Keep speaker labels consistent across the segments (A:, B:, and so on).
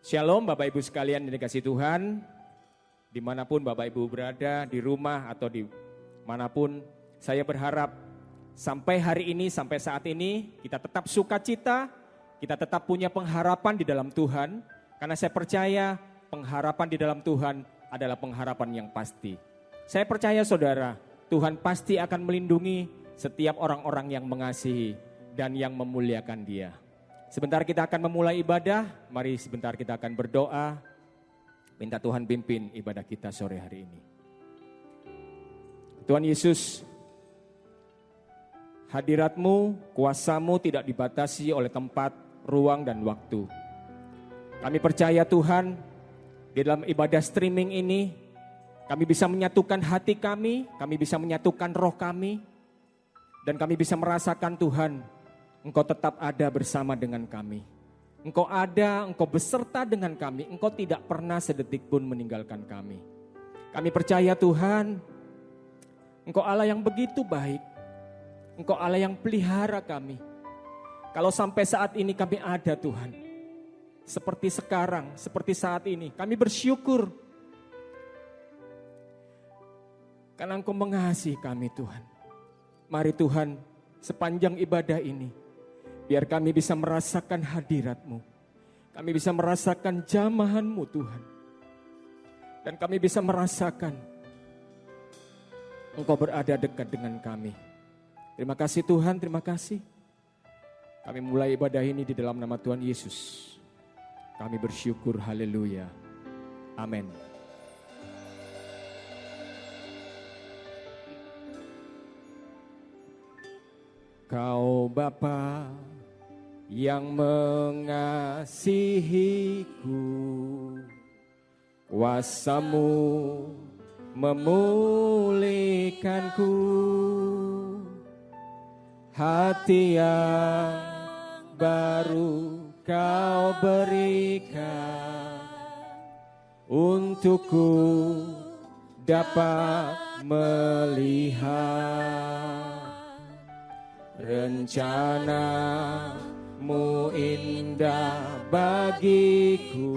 A: Shalom Bapak Ibu sekalian yang dikasihi Tuhan, dimanapun Bapak Ibu berada, di rumah atau di manapun, saya berharap sampai hari ini, sampai saat ini, kita tetap sukacita, kita tetap punya pengharapan di dalam Tuhan, karena saya percaya pengharapan di dalam Tuhan adalah pengharapan yang pasti. Saya percaya saudara, Tuhan pasti akan melindungi setiap orang-orang yang mengasihi dan yang memuliakan Dia. Sebentar kita akan memulai ibadah, mari sebentar kita akan berdoa, minta Tuhan pimpin ibadah kita sore hari ini. Tuhan Yesus, hadirat-Mu, kuasa-Mu tidak dibatasi oleh tempat, ruang, dan waktu. Kami percaya Tuhan, di dalam ibadah streaming ini, kami bisa menyatukan hati kami bisa menyatukan roh kami, dan kami bisa merasakan Tuhan, Engkau tetap ada bersama dengan kami. Engkau ada, Engkau beserta dengan kami. Engkau tidak pernah sedetik pun meninggalkan kami. Kami percaya Tuhan, Engkau Allah yang begitu baik. Engkau Allah yang pelihara kami. Kalau sampai saat ini kami ada Tuhan, seperti sekarang, seperti saat ini, kami bersyukur. Karena Engkau mengasihi kami Tuhan. Mari Tuhan, sepanjang ibadah ini, biar kami bisa merasakan hadirat-Mu. Kami bisa merasakan jamahan-Mu Tuhan. Dan kami bisa merasakan Engkau berada dekat dengan kami. Terima kasih Tuhan, terima kasih. Kami mulai ibadah ini di dalam nama Tuhan Yesus. Kami bersyukur, haleluya. Amin. Kau Bapa yang mengasihiku, kuasa-Mu memulihkanku, hati yang baru Kau berikan, untukku dapat melihat rencana-Mu indah bagiku.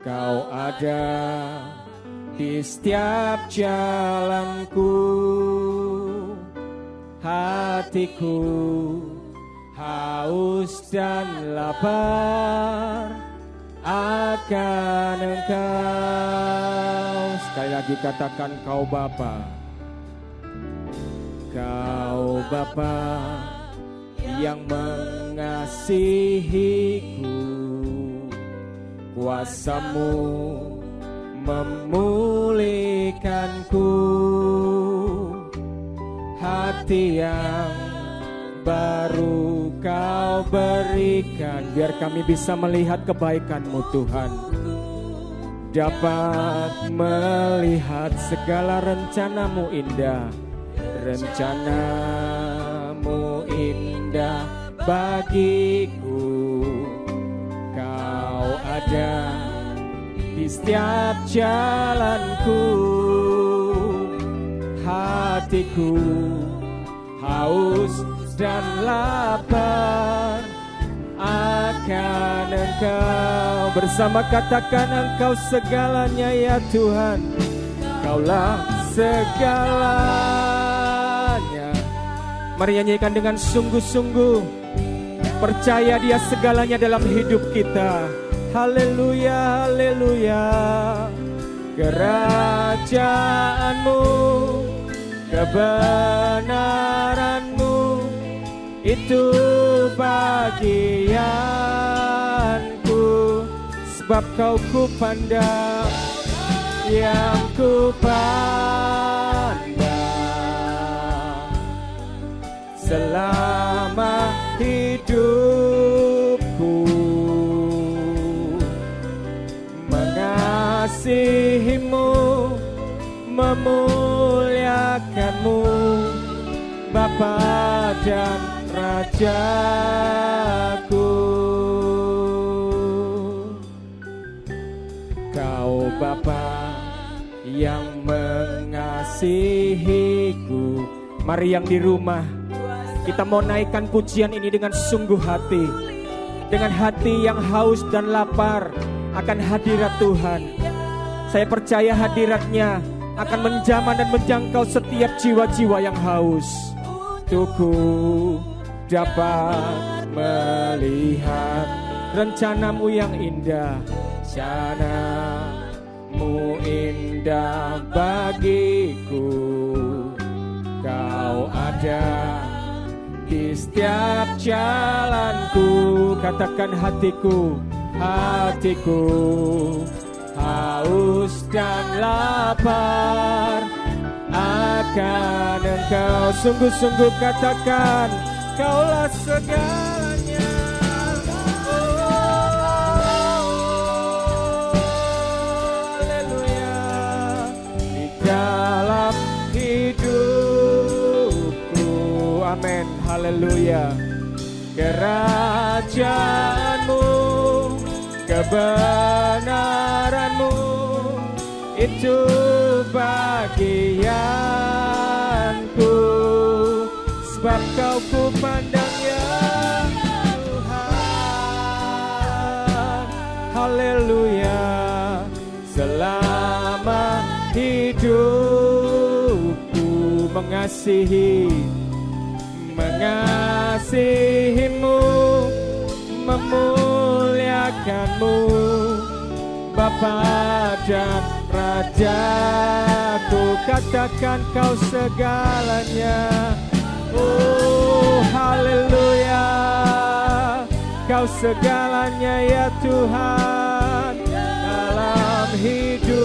A: Kau ada di setiap jalanku. Hatiku haus dan lapar akan Engkau. Sekali lagi katakan, Kau Bapa. Kau Bapa yang mengasihiku, kuasa-Mu memulihkanku, hati yang baru Kau berikan. Biar kami bisa melihat kebaikan-Mu Tuhan, dapat melihat segala rencana-Mu indah. Rencana-Mu indah bagiku. Kau ada di setiap jalanku. Hatiku haus dan lapar akan Engkau. Bersama katakan, Engkau segalanya ya Tuhan. Kaulah segalanya. Mari nyanyikan dengan sungguh-sungguh. Percaya Dia segalanya dalam hidup kita. Haleluya, haleluya. Kerajaan-Mu, kebenaran-Mu, itu bagianku. Sebab Kau ku pandang, yang ku pandang selama hidupku, mengasihi-Mu, memuliakan-Mu, Bapa dan Rajaku. Kau Bapa yang mengasihiku. Mari yang di rumah, kita mau naikkan pujian ini dengan sungguh hati. dengan hati yang haus dan lapar akan hadirat Tuhan. Saya percaya hadiratnya akan menjamah dan menjangkau setiap jiwa-jiwa yang haus. Tuku dapat melihat rencanamu yang indah, rencanamu indah bagiku. Kau ada di setiap jalanku. Katakan hatiku, hatiku haus dan lapar akan Engkau. Sungguh-sungguh katakan, Kaulah segalanya. Haleluya. Di dalam hidupku, amin, haleluya. Kerajaanmu, kebenaranmu, itu bagianku. Sebab Kau ku pandang ya Tuhan. Haleluya. Selama hidupku mengasihimu, memuliakanmu, Bapa dan Rajaku. Katakan Kau segalanya. Oh haleluya. Kau segalanya ya Tuhan dalam hidupku.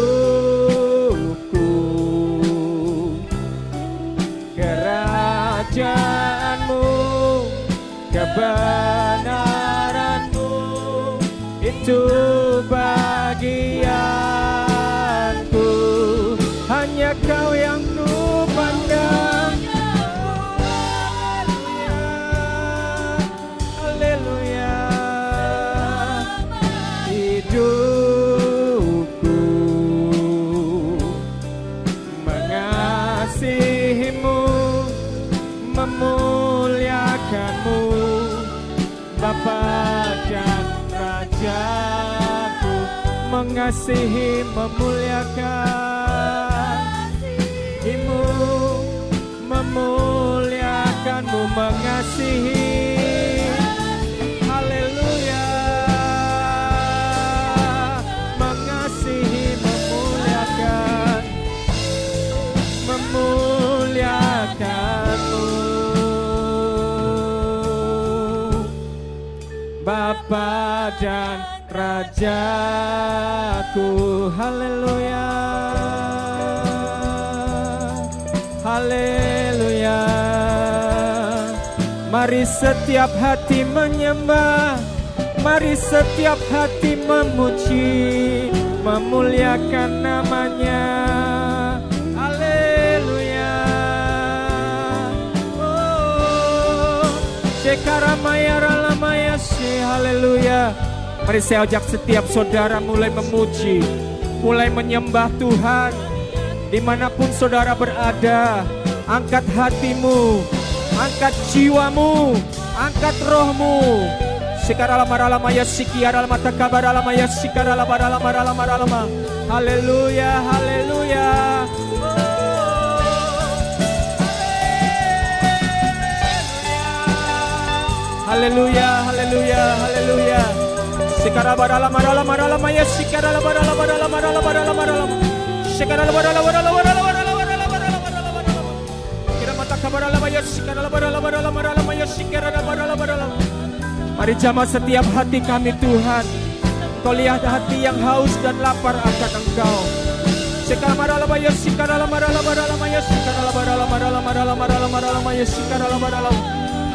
A: Kerajaanmu, kebenaranmu, itu bagianku. Hanya Kau yang ku pandang. Haleluya. Hidupku mengasihimu, memuliakanmu, Bapa dan Rajaku. Mengasihi, memuliakan-Mu, memuliakanmu, mengasihi. Haleluya. Mengasihi, memuliakan, memuliakanmu, Bapa dan Rajaku. Haleluya. Haleluya. Mari setiap hati menyembah, mari setiap hati memuji, memuliakan namanya. Haleluya. Oh, Shekaramaya Ralamaya Shi. Haleluya. Mari saya ajak setiap saudara mulai memuji, mulai menyembah Tuhan. Dimanapun saudara berada, angkat hatimu, angkat jiwamu, angkat rohmu. Sikaralamaralama sikiaralamata kabaralama sikaralamaralama. Haleluya, haleluya. Haleluya, haleluya, haleluya. Sikaralamaralama sikaralamaralama. Mari jamah setiap hati kami Tuhan. Kau lihat hati yang haus dan lapar akan Engkau.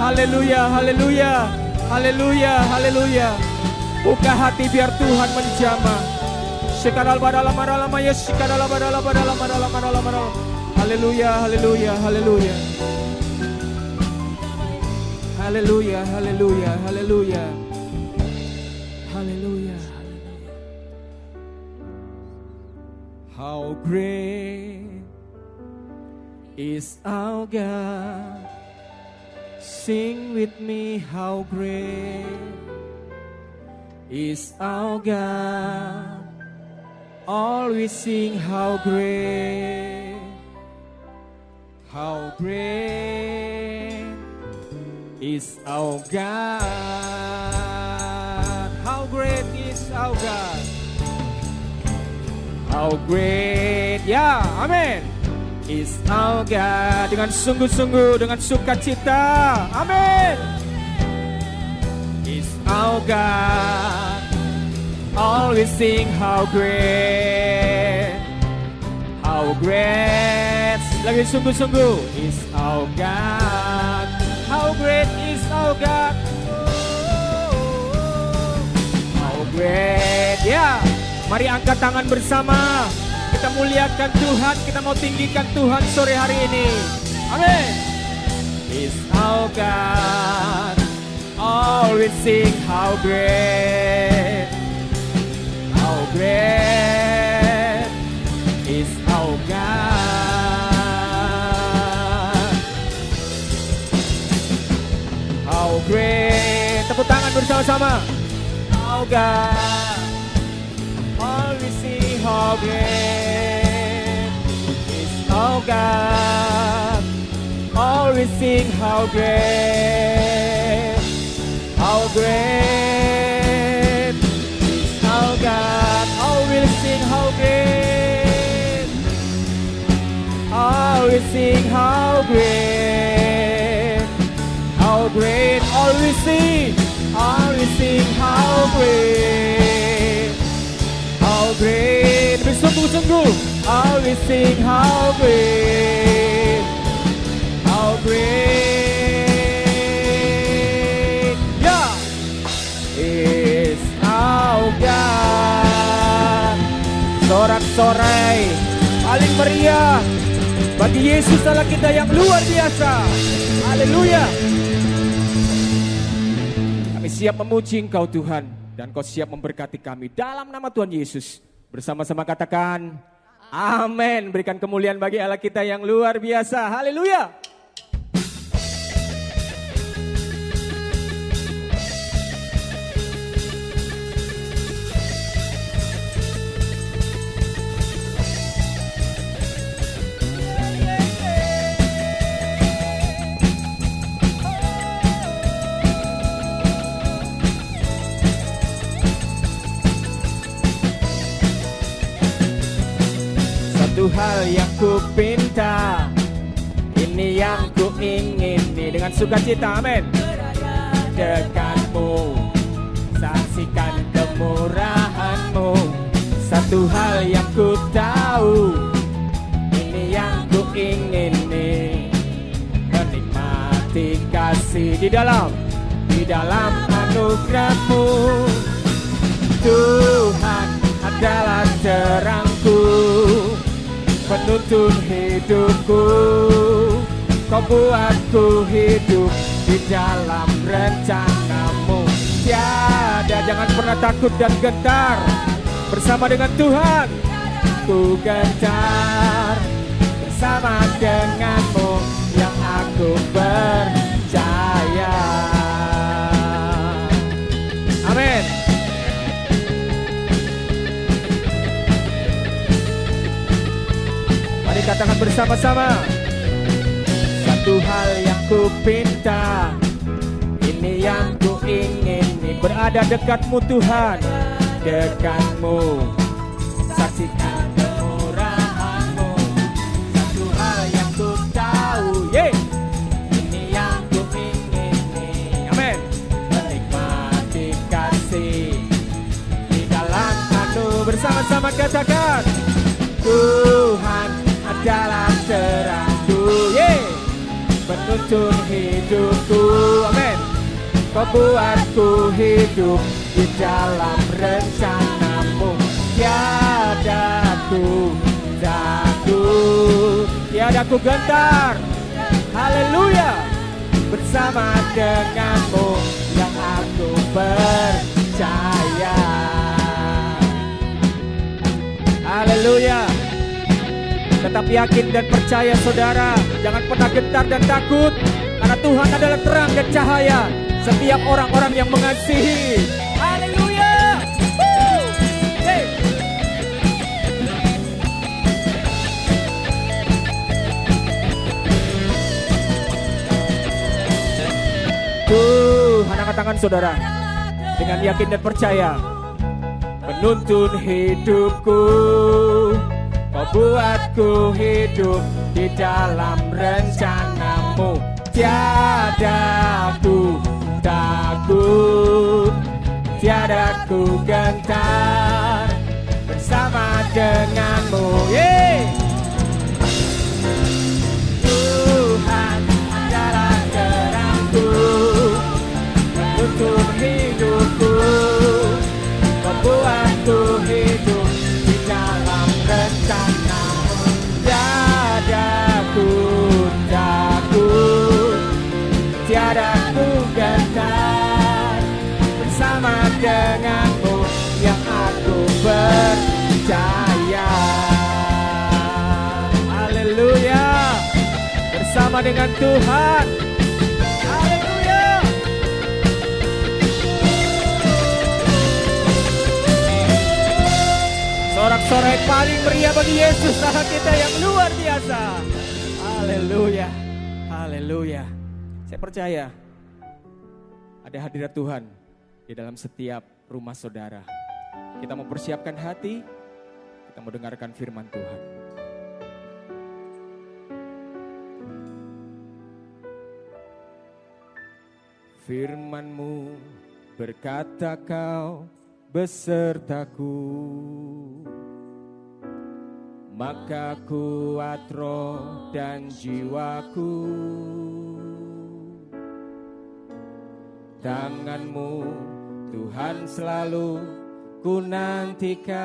A: Haleluya, haleluya, haleluya, haleluya. Buka hati biar Tuhan menjamah. Haleluya, haleluya, haleluya. Haleluya, haleluya, haleluya. Haleluya. How great is our God. Sing with me, how great is our God. Always sing how great is our God. How great is our God. How great, ya, amin, is our God. Dengan sungguh-sungguh, dengan sukacita, amin, is our God. Always sing how great, lagi sungguh-sungguh, is our God. How great is our God. How great, ya. Mari angkat tangan bersama. Kita muliakan Tuhan, kita mau tinggikan Tuhan sore hari ini. Amin. Is our God. Always sing how great. How great is our God. How great. Tepuk tangan bersama-sama. Our God. Always sing how great is our God. Always sing how great. How great is our God. Always sing how great. Always sing how great. How great. Always sing how great. How great. Bersungguh-sungguh. Always sing how great. How great. Yeah. Is our God. Sorak-sorai paling meriah bagi Yesus Allah kita yang luar biasa. Haleluya. Kami siap memuji Engkau Tuhan, dan Kau siap memberkati kami dalam nama Tuhan Yesus. Bersama-sama katakan amin. Berikan kemuliaan bagi Allah kita yang luar biasa. Haleluya. Satu hal yang ku pinta, ini yang ku ingini, dengan sukacita, amin. Dekatmu, saksikan kemurahanmu. Satu hal yang ku tahu, ini yang ku ingini, menikmati kasih di dalam anugerahmu. Tuhan adalah terangku, penuntun hidupku. Kau buatku hidup di dalam rencanamu. Tiada, jangan pernah takut dan gentar. Bersama dengan Tuhan ku gentar, bersama denganmu yang aku percaya. Amin. Katakan bersama-sama. Satu hal yang ku pinta, ini yang ku ingini, berada dekatmu Tuhan, dekatmu, saksikan kemurahanmu. Satu hal yang ku tahu, ini yang ku ingini, amin, menikmati kasih di dalam anu. Bersama-sama katakan, Tuhan adalah terangku, penuntun hidupku, amin. Kau buatku hidup di dalam rencanamu. Tiada ku takut, tiada ku gentar. Haleluya. Bersama denganmu yang aku percaya. Haleluya. Tetap yakin dan percaya saudara. Jangan pernah gentar dan takut, karena Tuhan adalah terang dan cahaya setiap orang-orang yang mengasihi. Haleluya. angkat tangan saudara. Dengan yakin dan percaya. Penuntun hidupku, kau buatku hidup di dalam rencanamu. Tiada ku takut, tiada ku gentar bersama denganmu. Tuhan adalah terangku, penuntun hidupku, kau buatku hidup di dalam rencanamu. Tiada ku takut, tiada ku gentar bersama denganmu yang aku percaya. Haleluya, bersama dengan Tuhan. Haleluya. Sorak-sorai paling meriah bagi Yesus, Tuhan kita yang luar biasa. Haleluya, haleluya. Saya percaya ada hadirat Tuhan di dalam setiap rumah saudara. Kita mau persiapkan hati, kita mau dengarkan firman Tuhan. Firman-Mu berkata kau besertaku, maka kuat roh dan jiwaku. Tangan-Mu Tuhan selalu ku nantikan,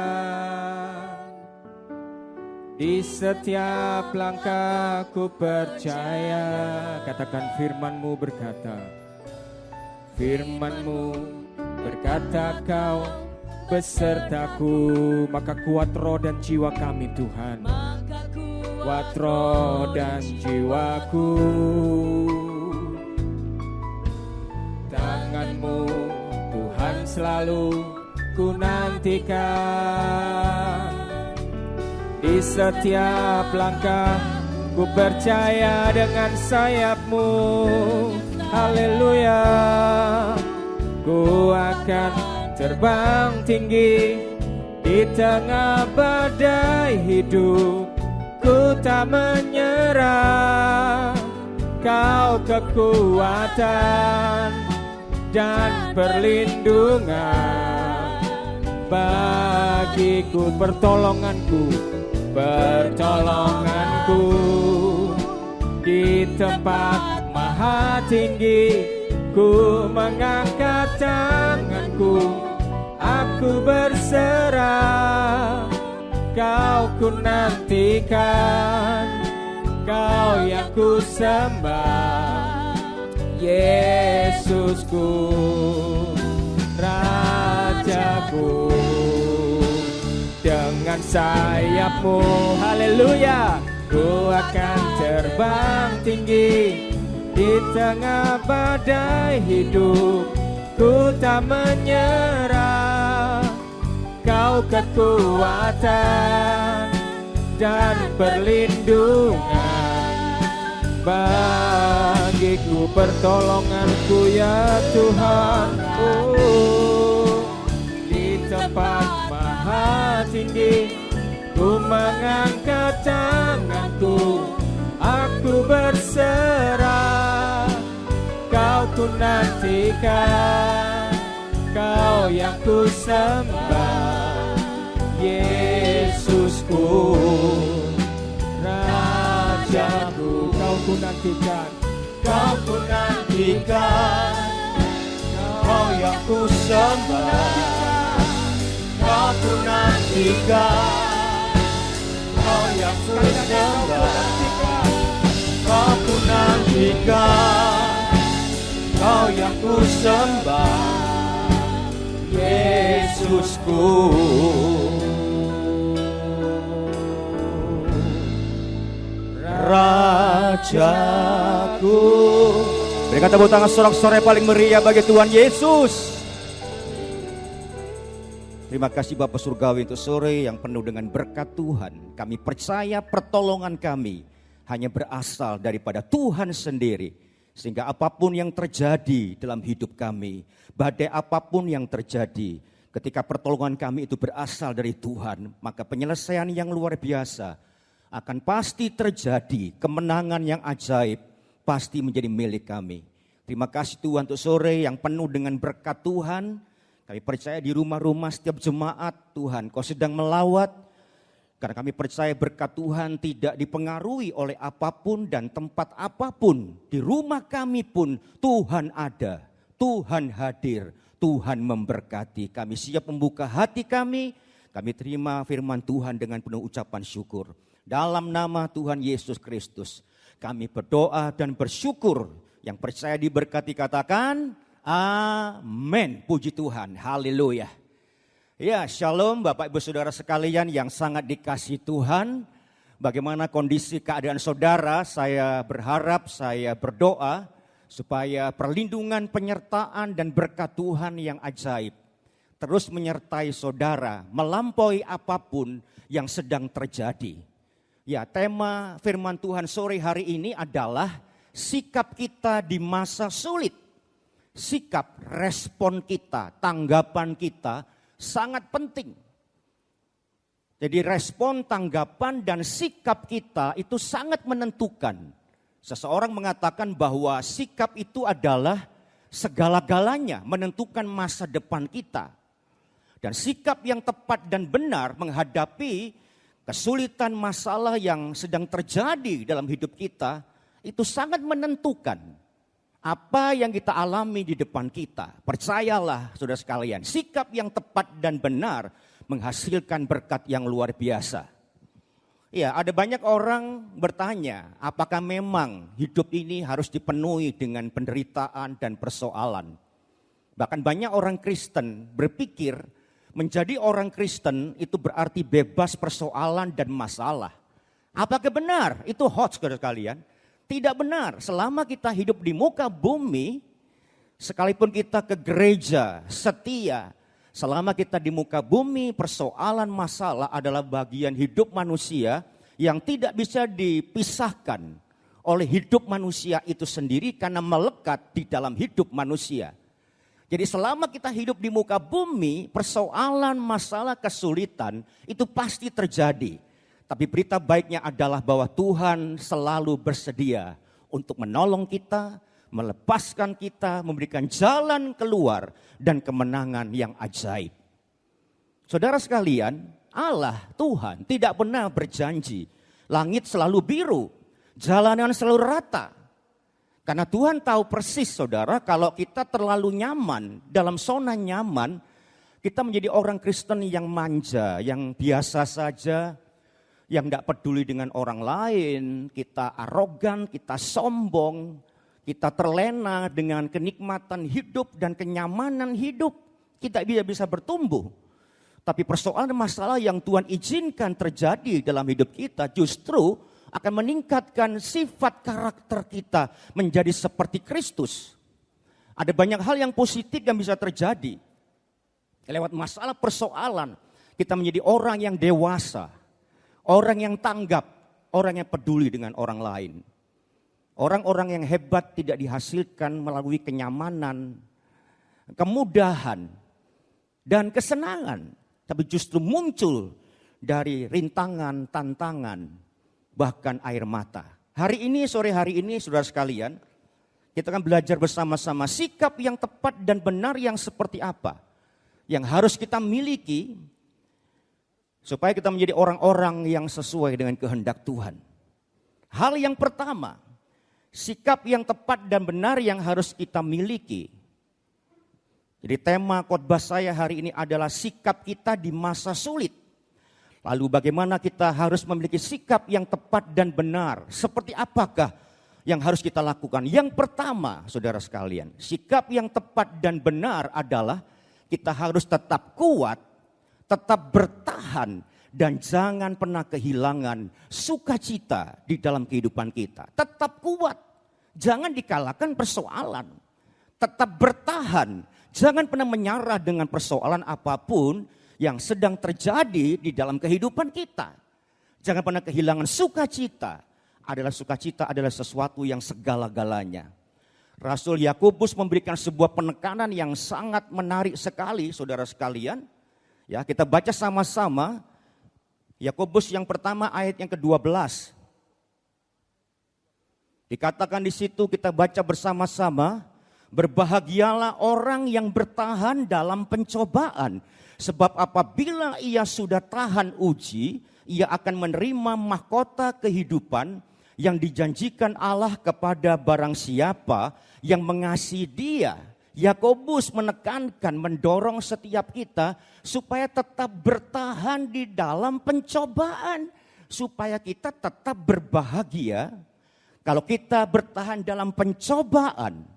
A: di setiap langkah ku percaya. Katakan firman-Mu berkata, firman-Mu berkata kau besertaku, maka kuat roh dan jiwa kami Tuhan. Kuat roh dan jiwaku. Tangan-Mu Tuhan selalu ku nantikan, di setiap langkah ku percaya dengan sayap-Mu. Haleluya, ku akan terbang tinggi di tengah badai hidup. Ku tak menyerah, kau kekuatan dan perlindungan bagiku, pertolonganku di tempat maha tinggi. Ku mengangkat tanganku, aku berserah, kau ku nantikan, kau yang ku sembah, Yesusku, Rajaku. Dengan sayap-Mu, haleluya, ku akan terbang tinggi di tengah badai hidup. Ku tak menyerah, kau kekuatan dan perlindungan bagiku, pertolonganku ya Tuhan. Oh, di tempat maha tinggi ku mengangkat tanganku, aku berserah, kau ku nantikan, kau yang ku sembah, Yesusku, Rajaku. Kau ku nantikan, kau ku nantikan, kau yang ku sembah, kau ku nantikan, kau yang ku sembah, kau ku nantikan, kau yang ku sembah, Yesusku, Rajaku. Berikan tepuk tangan sorak-sorai paling meriah bagi Tuhan Yesus. Terima kasih Bapa Surgawi untuk sore yang penuh dengan berkat Tuhan. Kami percaya pertolongan kami hanya berasal daripada Tuhan sendiri.
B: Sehingga apapun yang terjadi dalam hidup kami, badai apapun yang terjadi, ketika pertolongan kami itu berasal dari Tuhan, maka penyelesaian yang luar biasa akan pasti terjadi. Kemenangan yang ajaib pasti menjadi milik kami. Terima kasih Tuhan untuk sore yang penuh dengan berkat Tuhan. Kami percaya di rumah-rumah setiap jemaat Tuhan, Kau sedang melawat. Karena kami percaya berkat Tuhan tidak dipengaruhi oleh apapun dan tempat apapun. Di rumah kami pun Tuhan ada, Tuhan hadir, Tuhan memberkati. Kami siap membuka hati kami terima firman Tuhan dengan penuh ucapan syukur. Dalam nama Tuhan Yesus Kristus, kami berdoa dan bersyukur. Yang percaya diberkati katakan, amin. Puji Tuhan, haleluya. Ya, shalom Bapak Ibu Saudara sekalian yang sangat dikasihi Tuhan. Bagaimana kondisi keadaan saudara? Saya berharap, saya berdoa supaya perlindungan, penyertaan dan berkat Tuhan yang ajaib terus menyertai saudara melampaui apapun yang sedang terjadi. Ya, tema firman Tuhan sore hari ini adalah sikap kita di masa sulit. Sikap, respon kita, tanggapan kita sangat penting. Jadi respon, tanggapan, dan sikap kita itu sangat menentukan. Seseorang mengatakan bahwa sikap itu adalah segala-galanya, menentukan masa depan kita. Dan sikap yang tepat dan benar menghadapi kesulitan masalah yang sedang terjadi dalam hidup kita, itu sangat menentukan apa yang kita alami di depan kita. Percayalah saudara sekalian, sikap yang tepat dan benar menghasilkan berkat yang luar biasa. Ya, ada banyak orang bertanya, apakah memang hidup ini harus dipenuhi dengan penderitaan dan persoalan? Bahkan banyak orang Kristen berpikir menjadi orang Kristen itu berarti bebas persoalan dan masalah. Apakah benar? Itu hoax saudara sekalian. Tidak benar, selama kita hidup di muka bumi, sekalipun kita ke gereja, setia, selama kita di muka bumi, persoalan masalah adalah bagian hidup manusia yang tidak bisa dipisahkan oleh hidup manusia itu sendiri karena melekat di dalam hidup manusia. Jadi selama kita hidup di muka bumi, persoalan, masalah, kesulitan itu pasti terjadi. Tapi berita baiknya adalah bahwa Tuhan selalu bersedia untuk menolong kita, melepaskan kita, memberikan jalan keluar dan kemenangan yang ajaib. Saudara sekalian, Allah, Tuhan tidak pernah berjanji langit selalu biru, jalanan selalu rata. Karena Tuhan tahu persis saudara, kalau kita terlalu nyaman, dalam zona nyaman, kita menjadi orang Kristen yang manja, yang biasa saja, yang tidak peduli dengan orang lain, kita arogan, kita sombong, kita terlena dengan kenikmatan hidup dan kenyamanan hidup. Kita tidak bisa bertumbuh. Tapi persoalan masalah yang Tuhan izinkan terjadi dalam hidup kita justru akan meningkatkan sifat karakter kita menjadi seperti Kristus. Ada banyak hal yang positif yang bisa terjadi. Lewat masalah persoalan, kita menjadi orang yang dewasa. Orang yang tanggap, orang yang peduli dengan orang lain. Orang-orang yang hebat tidak dihasilkan melalui kenyamanan, kemudahan, dan kesenangan. Tapi justru muncul dari rintangan, tantangan, bahkan air mata. Hari ini, sore hari ini, saudara sekalian, kita akan belajar bersama-sama sikap yang tepat dan benar yang seperti apa. Yang harus kita miliki supaya kita menjadi orang-orang yang sesuai dengan kehendak Tuhan. Hal yang pertama, sikap yang tepat dan benar yang harus kita miliki. Jadi tema khotbah saya hari ini adalah sikap kita di masa sulit. Lalu bagaimana kita harus memiliki sikap yang tepat dan benar? Seperti apakah yang harus kita lakukan? Yang pertama, saudara sekalian, sikap yang tepat dan benar adalah kita harus tetap kuat, tetap bertahan, dan jangan pernah kehilangan sukacita di dalam kehidupan kita. Tetap kuat, jangan dikalahkan persoalan. Tetap bertahan, jangan pernah menyerah dengan persoalan apapun yang sedang terjadi di dalam kehidupan kita. Jangan pernah kehilangan sukacita. Sukacita adalah sesuatu yang segala-galanya. Rasul Yakobus memberikan sebuah penekanan yang sangat menarik sekali, saudara sekalian. Ya, kita baca sama-sama. Yakobus yang pertama ayat yang ke-12. Dikatakan di situ, kita baca bersama-sama, berbahagialah orang yang bertahan dalam pencobaan, sebab apabila ia sudah tahan uji, ia akan menerima mahkota kehidupan yang dijanjikan Allah kepada barang siapa yang mengasihi Dia. Yakobus menekankan, mendorong setiap kita supaya tetap bertahan di dalam pencobaan, supaya kita tetap berbahagia. Kalau kita bertahan dalam pencobaan,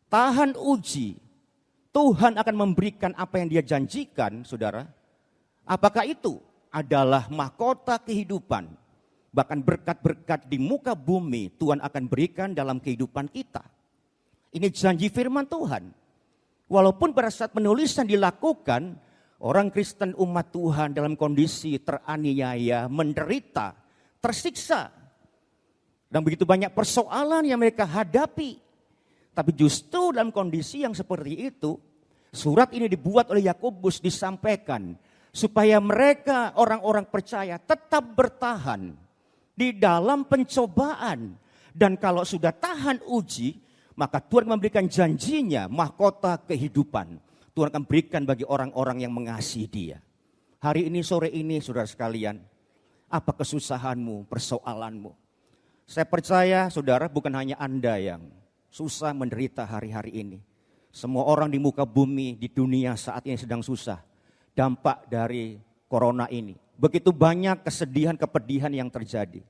B: tahan uji, Tuhan akan memberikan apa yang Dia janjikan, saudara. Apakah itu? Adalah mahkota kehidupan. Bahkan berkat-berkat di muka bumi Tuhan akan berikan dalam kehidupan kita. Ini janji firman Tuhan. Walaupun pada saat penulisan dilakukan, orang Kristen umat Tuhan dalam kondisi teraniaya, menderita, tersiksa. Dan begitu banyak persoalan yang mereka hadapi. Tapi justru dalam kondisi yang seperti itu, surat ini dibuat oleh Yakobus, disampaikan supaya mereka orang-orang percaya tetap bertahan di dalam pencobaan. Dan kalau sudah tahan uji, maka Tuhan memberikan janjinya mahkota kehidupan. Tuhan akan berikan bagi orang-orang yang mengasihi Dia. Hari ini, sore ini, saudara sekalian, apa kesusahanmu, persoalanmu? Saya percaya, saudara, bukan hanya Anda yang susah menderita hari-hari ini. Semua orang di muka bumi, di dunia saat ini sedang susah. Dampak dari corona ini. Begitu banyak kesedihan, kepedihan yang terjadi.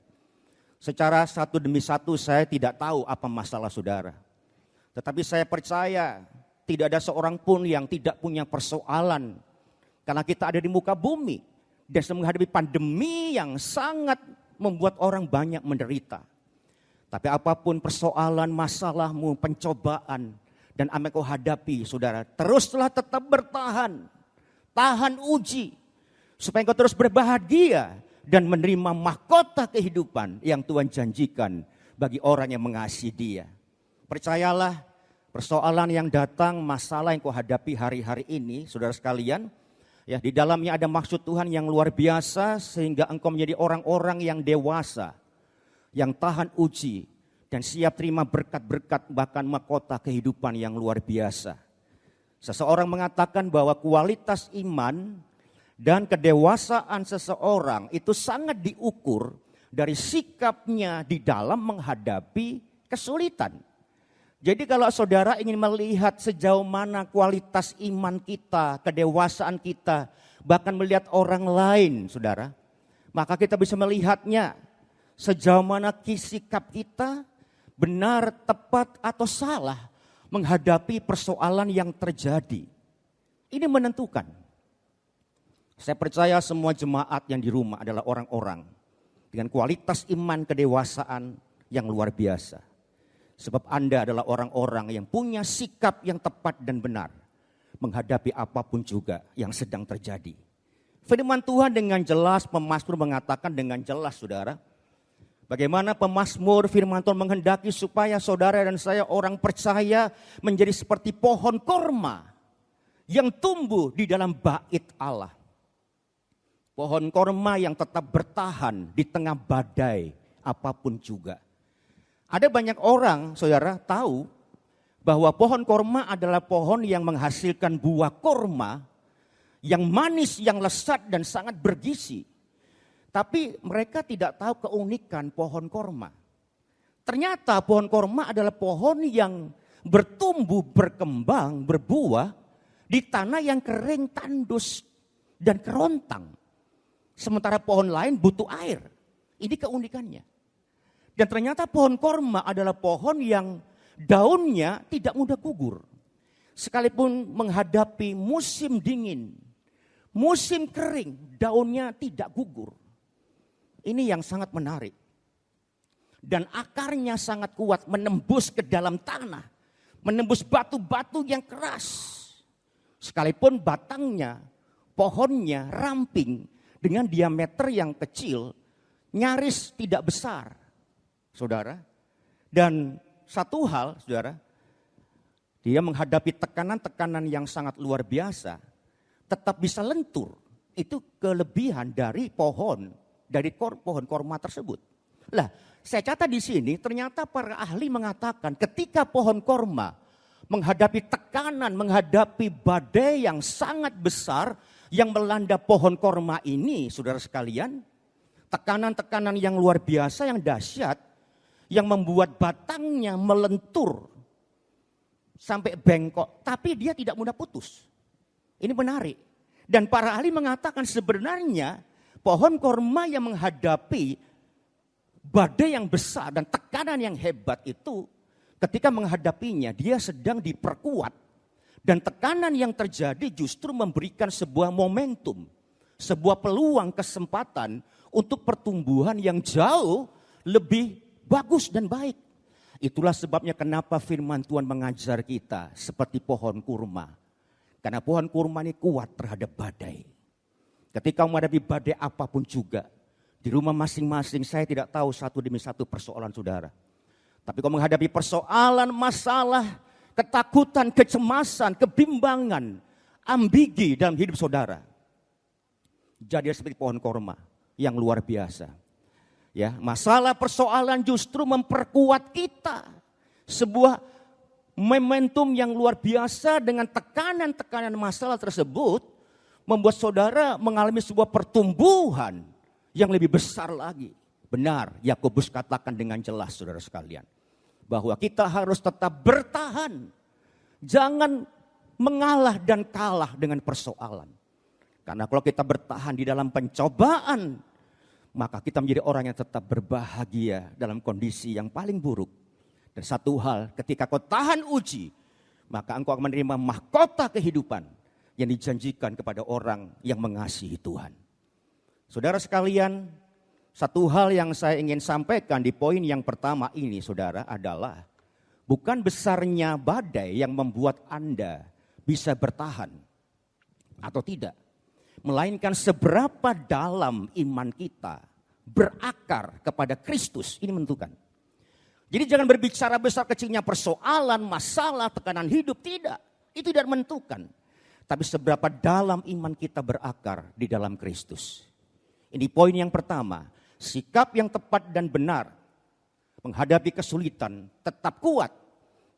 B: Secara satu demi satu saya tidak tahu apa masalah saudara. Tetapi saya percaya tidak ada seorang pun yang tidak punya persoalan. Karena kita ada di muka bumi. Dan sedang menghadapi pandemi yang sangat membuat orang banyak menderita. Tapi apapun persoalan, masalahmu, pencobaan, dan apa yang kau hadapi, saudara, teruslah tetap bertahan. Tahan uji. Supaya engkau terus berbahagia dan menerima mahkota kehidupan yang Tuhan janjikan bagi orang yang mengasihi Dia. Percayalah, persoalan yang datang, masalah yang kau hadapi hari-hari ini, saudara sekalian, ya, di dalamnya ada maksud Tuhan yang luar biasa sehingga engkau menjadi orang-orang yang dewasa, yang tahan uji dan siap terima berkat-berkat bahkan mahkota kehidupan yang luar biasa. Seseorang mengatakan bahwa kualitas iman dan kedewasaan seseorang itu sangat diukur dari sikapnya di dalam menghadapi kesulitan. Jadi kalau saudara ingin melihat sejauh mana kualitas iman kita, kedewasaan kita, bahkan melihat orang lain, saudara, maka kita bisa melihatnya sejauh mana sikap kita benar, tepat, atau salah menghadapi persoalan yang terjadi. Ini menentukan. Saya percaya semua jemaat yang di rumah adalah orang-orang dengan kualitas iman kedewasaan yang luar biasa. Sebab Anda adalah orang-orang yang punya sikap yang tepat dan benar menghadapi apapun juga yang sedang terjadi. Firman Tuhan dengan jelas, pemazmur mengatakan dengan jelas, saudara, bagaimana pemazmur firman Tuhan menghendaki supaya saudara dan saya orang percaya menjadi seperti pohon korma yang tumbuh di dalam bait Allah. Pohon korma yang tetap bertahan di tengah badai apapun juga. Ada banyak orang, saudara, tahu bahwa pohon korma adalah pohon yang menghasilkan buah korma yang manis, yang lezat dan sangat bergizi. Tapi mereka tidak tahu keunikan pohon korma. Ternyata pohon korma adalah pohon yang bertumbuh, berkembang, berbuah di tanah yang kering, tandus, dan kerontang. Sementara pohon lain butuh air. Ini keunikannya. Dan ternyata pohon korma adalah pohon yang daunnya tidak mudah gugur. Sekalipun menghadapi musim dingin, musim kering, daunnya tidak gugur. Ini yang sangat menarik. Dan akarnya sangat kuat menembus ke dalam tanah. Menembus batu-batu yang keras. Sekalipun batangnya, pohonnya ramping dengan diameter yang kecil, nyaris tidak besar. Saudara. Dan satu hal, saudara, dia menghadapi tekanan-tekanan yang sangat luar biasa, tetap bisa lentur. Itu kelebihan dari pohon korma tersebut. Lah, saya catat di sini ternyata para ahli mengatakan ketika pohon korma menghadapi tekanan, menghadapi badai yang sangat besar yang melanda pohon korma ini, saudara sekalian, tekanan-tekanan yang luar biasa, yang dahsyat, yang membuat batangnya melentur sampai bengkok, tapi dia tidak mudah putus. Ini menarik. Dan para ahli mengatakan sebenarnya pohon korma yang menghadapi badai yang besar dan tekanan yang hebat itu, ketika menghadapinya dia sedang diperkuat. Dan tekanan yang terjadi justru memberikan sebuah momentum, sebuah peluang, kesempatan untuk pertumbuhan yang jauh lebih bagus dan baik. Itulah sebabnya kenapa firman Tuhan mengajar kita seperti pohon kurma. Karena pohon kurma ini kuat terhadap badai. Ketika menghadapi badai apapun juga, di rumah masing-masing saya tidak tahu satu demi satu persoalan saudara. Tapi kalau menghadapi persoalan, masalah, ketakutan, kecemasan, kebimbangan, ambigi dalam hidup saudara, jadi seperti pohon kurma yang luar biasa. Ya, masalah persoalan justru memperkuat kita. Sebuah momentum yang luar biasa dengan tekanan-tekanan masalah tersebut membuat saudara mengalami sebuah pertumbuhan yang lebih besar lagi. Benar, Yakobus katakan dengan jelas saudara sekalian, bahwa kita harus tetap bertahan. Jangan mengalah dan kalah dengan persoalan. Karena kalau kita bertahan di dalam pencobaan, maka kita menjadi orang yang tetap berbahagia dalam kondisi yang paling buruk. Dan satu hal, ketika kau tahan uji, maka engkau akan menerima mahkota kehidupan yang dijanjikan kepada orang yang mengasihi Tuhan. Saudara sekalian, satu hal yang saya ingin sampaikan di poin yang pertama ini, saudara, adalah bukan besarnya badai yang membuat Anda bisa bertahan atau tidak, melainkan seberapa dalam iman kita berakar kepada Kristus, ini menentukan. Jadi jangan berbicara besar kecilnya persoalan, masalah, tekanan hidup, tidak. Itu tidak menentukan. Tapi seberapa dalam iman kita berakar di dalam Kristus. Ini poin yang pertama, sikap yang tepat dan benar menghadapi kesulitan, tetap kuat,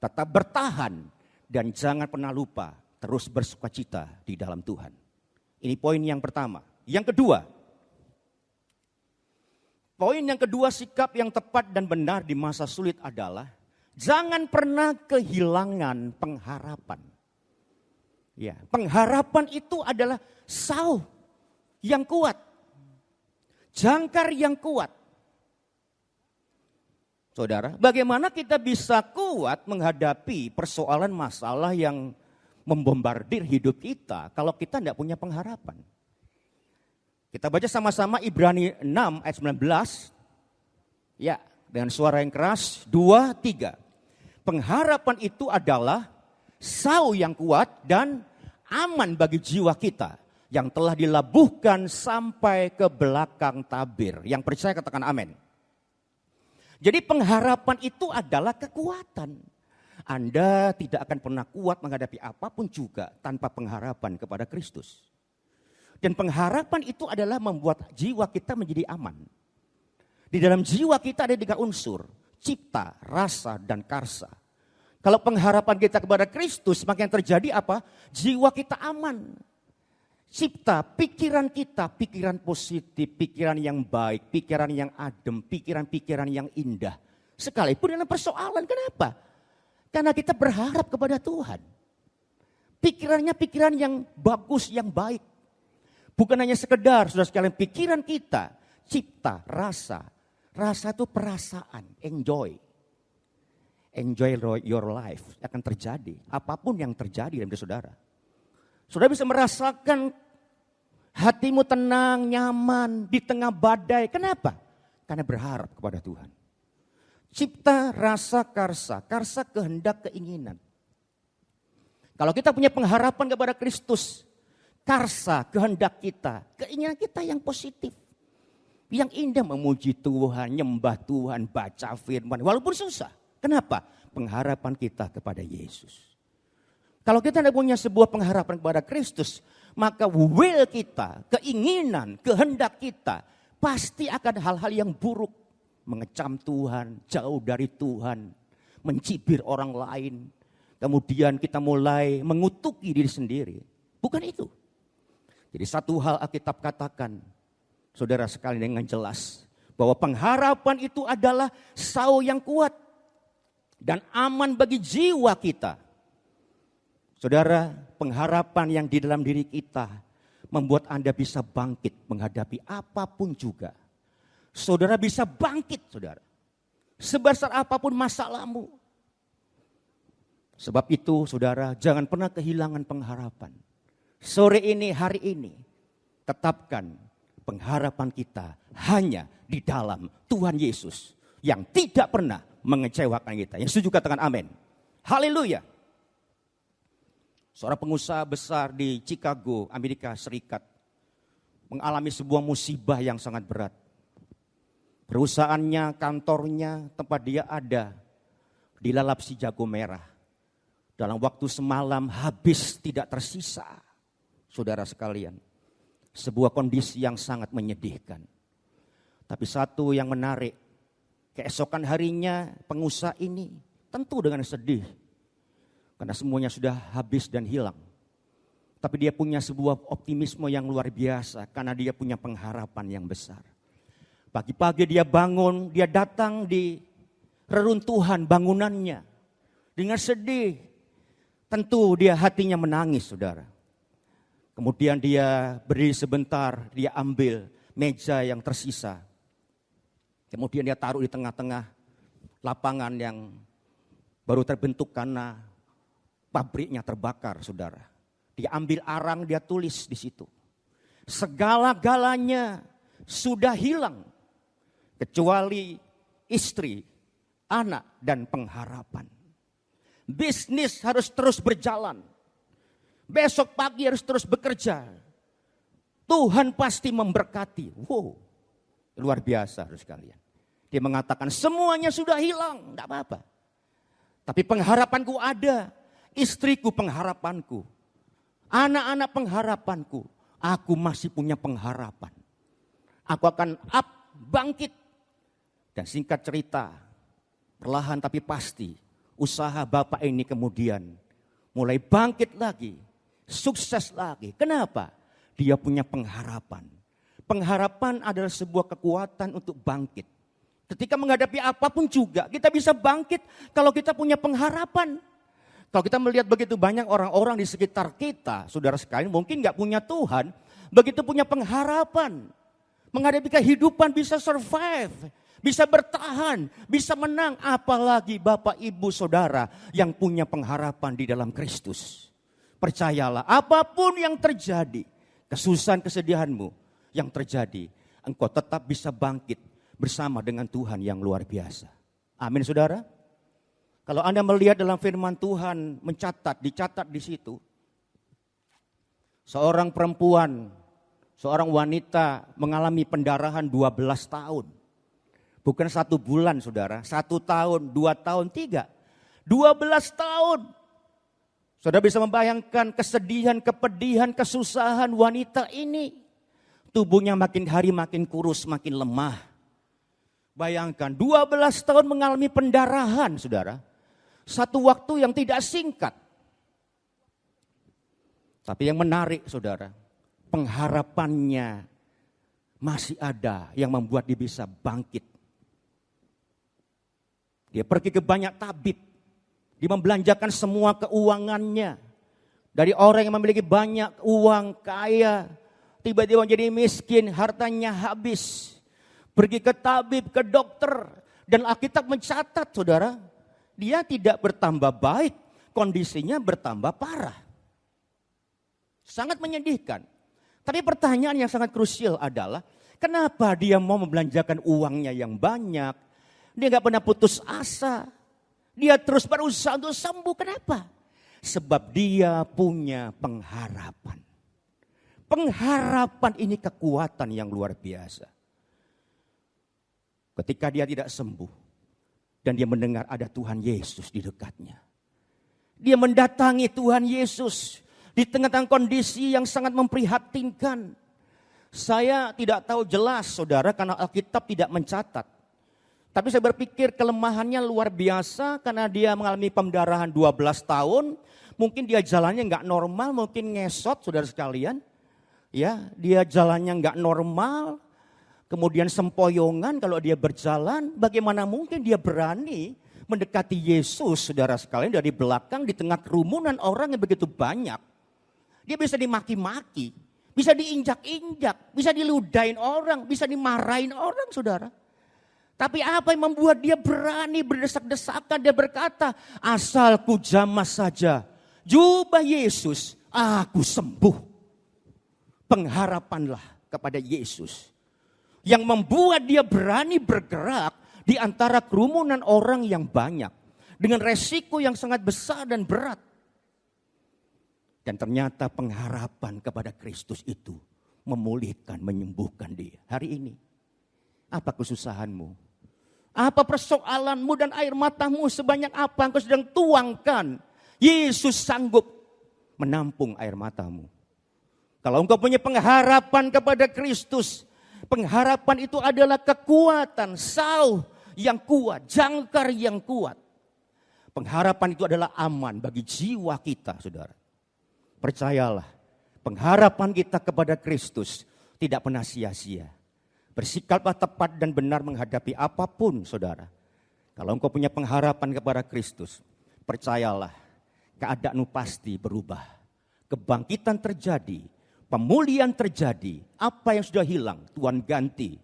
B: tetap bertahan, dan jangan pernah lupa terus bersukacita di dalam Tuhan. Ini poin yang pertama. Yang kedua, sikap yang tepat dan benar di masa sulit adalah jangan pernah kehilangan pengharapan. Ya, pengharapan itu adalah sauh yang kuat, jangkar yang kuat. Saudara, bagaimana kita bisa kuat menghadapi persoalan masalah yang membombardir hidup kita kalau kita tidak punya pengharapan? Kita baca sama-sama Ibrani 6 ayat 19. Ya, dengan suara yang keras, 2, 3. Pengharapan itu adalah sauh yang kuat dan aman bagi jiwa kita yang telah dilabuhkan sampai ke belakang tabir. Yang percaya katakan amin. Jadi pengharapan itu adalah kekuatan. Anda tidak akan pernah kuat menghadapi apapun juga tanpa pengharapan kepada Kristus. Dan pengharapan itu adalah membuat jiwa kita menjadi aman. Di dalam jiwa kita ada 3 unsur, cipta, rasa, dan karsa. Kalau pengharapan kita kepada Kristus, maka yang terjadi apa? Jiwa kita aman. Cipta, pikiran kita, pikiran positif, pikiran yang baik, pikiran yang adem, pikiran-pikiran yang indah. Sekalipun dalam persoalan, kenapa? Karena kita berharap kepada Tuhan. Pikirannya pikiran yang bagus, yang baik. Bukan hanya sekedar, saudara sekalian, pikiran kita, cipta, rasa. Rasa itu perasaan, enjoy. Enjoy your life, akan terjadi. Apapun yang terjadi dalam hidup saudara. Saudara bisa merasakan hatimu tenang, nyaman, di tengah badai. Kenapa? Karena berharap kepada Tuhan. Cipta, rasa, karsa. Karsa kehendak, keinginan. Kalau kita punya pengharapan kepada Kristus, karsa, kehendak kita, keinginan kita yang positif. Yang indah memuji Tuhan, nyembah Tuhan, baca firman, walaupun susah. Kenapa? Pengharapan kita kepada Yesus. Kalau kita tidak punya sebuah pengharapan kepada Kristus, maka will kita, keinginan, kehendak kita pasti akan hal-hal yang buruk. Mengecam Tuhan, jauh dari Tuhan, mencibir orang lain. Kemudian kita mulai mengutuki diri sendiri. Bukan itu. Jadi satu hal Alkitab katakan, saudara sekalian dengan jelas, bahwa pengharapan itu adalah sau yang kuat dan aman bagi jiwa kita. Saudara, pengharapan yang di dalam diri kita membuat Anda bisa bangkit menghadapi apapun juga. Saudara bisa bangkit, saudara. Sebesar apapun masalahmu. Sebab itu, saudara, jangan pernah kehilangan pengharapan. Sore ini, hari ini, tetapkan pengharapan kita hanya di dalam Tuhan Yesus yang tidak pernah mengecewakan kita. Yang setuju katakan amin. Haleluya. Seorang pengusaha besar di Chicago, Amerika Serikat, mengalami sebuah musibah yang sangat berat. Perusahaannya, kantornya, tempat dia ada, dilalap si jago merah. Dalam waktu semalam habis tidak tersisa. Saudara sekalian, sebuah kondisi yang sangat menyedihkan. Tapi satu yang menarik, keesokan harinya pengusaha ini tentu dengan sedih. Karena semuanya sudah habis dan hilang. Tapi dia punya sebuah optimisme yang luar biasa karena dia punya pengharapan yang besar. Pagi-pagi dia bangun, dia datang di reruntuhan bangunannya. Dengan sedih, tentu dia hatinya menangis, saudara. Kemudian dia berdiri sebentar, dia ambil meja yang tersisa. Kemudian dia taruh di tengah-tengah lapangan yang baru terbentuk karena pabriknya terbakar, saudara. Dia ambil arang, dia tulis di situ. Segala-galanya sudah hilang. Kecuali istri, anak, dan pengharapan. Bisnis harus terus berjalan. Besok pagi harus terus bekerja. Tuhan pasti memberkati. Wow, luar biasa harus sekalian. Dia mengatakan semuanya sudah hilang, tidak apa-apa. Tapi pengharapanku ada. Istriku pengharapanku. Anak-anak pengharapanku. Aku masih punya pengharapan. Aku akan bangkit. Dan singkat cerita, perlahan tapi pasti, usaha bapak ini kemudian mulai bangkit lagi. Sukses lagi. Kenapa? Dia punya pengharapan. Pengharapan adalah sebuah kekuatan untuk bangkit. Ketika menghadapi apapun juga, kita bisa bangkit kalau kita punya pengharapan. Kalau kita melihat begitu banyak orang-orang di sekitar kita, saudara sekalian mungkin gak punya Tuhan, begitu punya pengharapan. Menghadapi kehidupan bisa survive, bisa bertahan, bisa menang. Apalagi Bapak, Ibu, Saudara yang punya pengharapan di dalam Kristus. Percayalah, apapun yang terjadi, kesusahan, kesedihanmu yang terjadi, engkau tetap bisa bangkit bersama dengan Tuhan yang luar biasa. Amin, saudara. Kalau Anda melihat dalam firman Tuhan, dicatat di situ, seorang perempuan, seorang wanita mengalami pendarahan 12 tahun. Bukan 1 bulan, saudara, 1 tahun, 2 tahun, 3, 12 tahun. Saudara bisa membayangkan kesedihan, kepedihan, kesusahan wanita ini. Tubuhnya makin hari makin kurus, makin lemah. Bayangkan 12 tahun mengalami pendarahan, saudara. Satu waktu yang tidak singkat. Tapi yang menarik, saudara, pengharapannya masih ada yang membuat dia bisa bangkit. Dia pergi ke banyak tabib. Dia membelanjakan semua keuangannya. Dari orang yang memiliki banyak uang, kaya, tiba-tiba menjadi miskin, hartanya habis. Pergi ke tabib, ke dokter. Dan Alkitab mencatat, saudara, dia tidak bertambah baik, kondisinya bertambah parah. Sangat menyedihkan. Tapi pertanyaan yang sangat krusial adalah, kenapa dia mau membelanjakan uangnya yang banyak? Dia gak pernah putus asa. Dia terus berusaha untuk sembuh. Kenapa? Sebab dia punya pengharapan. Pengharapan ini kekuatan yang luar biasa. Ketika dia tidak sembuh. Dan dia mendengar ada Tuhan Yesus di dekatnya. Dia mendatangi Tuhan Yesus di tengah-tengah kondisi yang sangat memprihatinkan. Saya tidak tahu jelas saudara karena Alkitab tidak mencatat. Tapi saya berpikir kelemahannya luar biasa karena dia mengalami pemdarahan 12 tahun. Mungkin dia jalannya nggak normal, mungkin ngesot saudara sekalian. Ya, dia jalannya nggak normal. Kemudian sempoyongan kalau dia berjalan, bagaimana mungkin dia berani mendekati Yesus, saudara sekalian, dari belakang di tengah kerumunan orang yang begitu banyak. Dia bisa dimaki-maki, bisa diinjak-injak, bisa diludahin orang, bisa dimarahin orang, saudara. Tapi apa yang membuat dia berani berdesak-desakan, dia berkata, asal ku jamah saja jubah Yesus, aku sembuh. Pengharapanlah kepada Yesus. Yang membuat dia berani bergerak di antara kerumunan orang yang banyak. Dengan resiko yang sangat besar dan berat. Dan ternyata pengharapan kepada Kristus itu memulihkan, menyembuhkan dia. Hari ini, apa kesusahanmu? Apa persoalanmu dan air matamu sebanyak apa engkau sedang tuangkan? Yesus sanggup menampung air matamu. Kalau engkau punya pengharapan kepada Kristus, pengharapan itu adalah kekuatan, sauh yang kuat, jangkar yang kuat. Pengharapan itu adalah aman bagi jiwa kita, saudara. Percayalah, pengharapan kita kepada Kristus tidak pernah sia-sia. Bersikaplah tepat dan benar menghadapi apapun, saudara. Kalau engkau punya pengharapan kepada Kristus, percayalah, keadaanmu pasti berubah. Kebangkitan terjadi, pemulihan terjadi, apa yang sudah hilang Tuhan ganti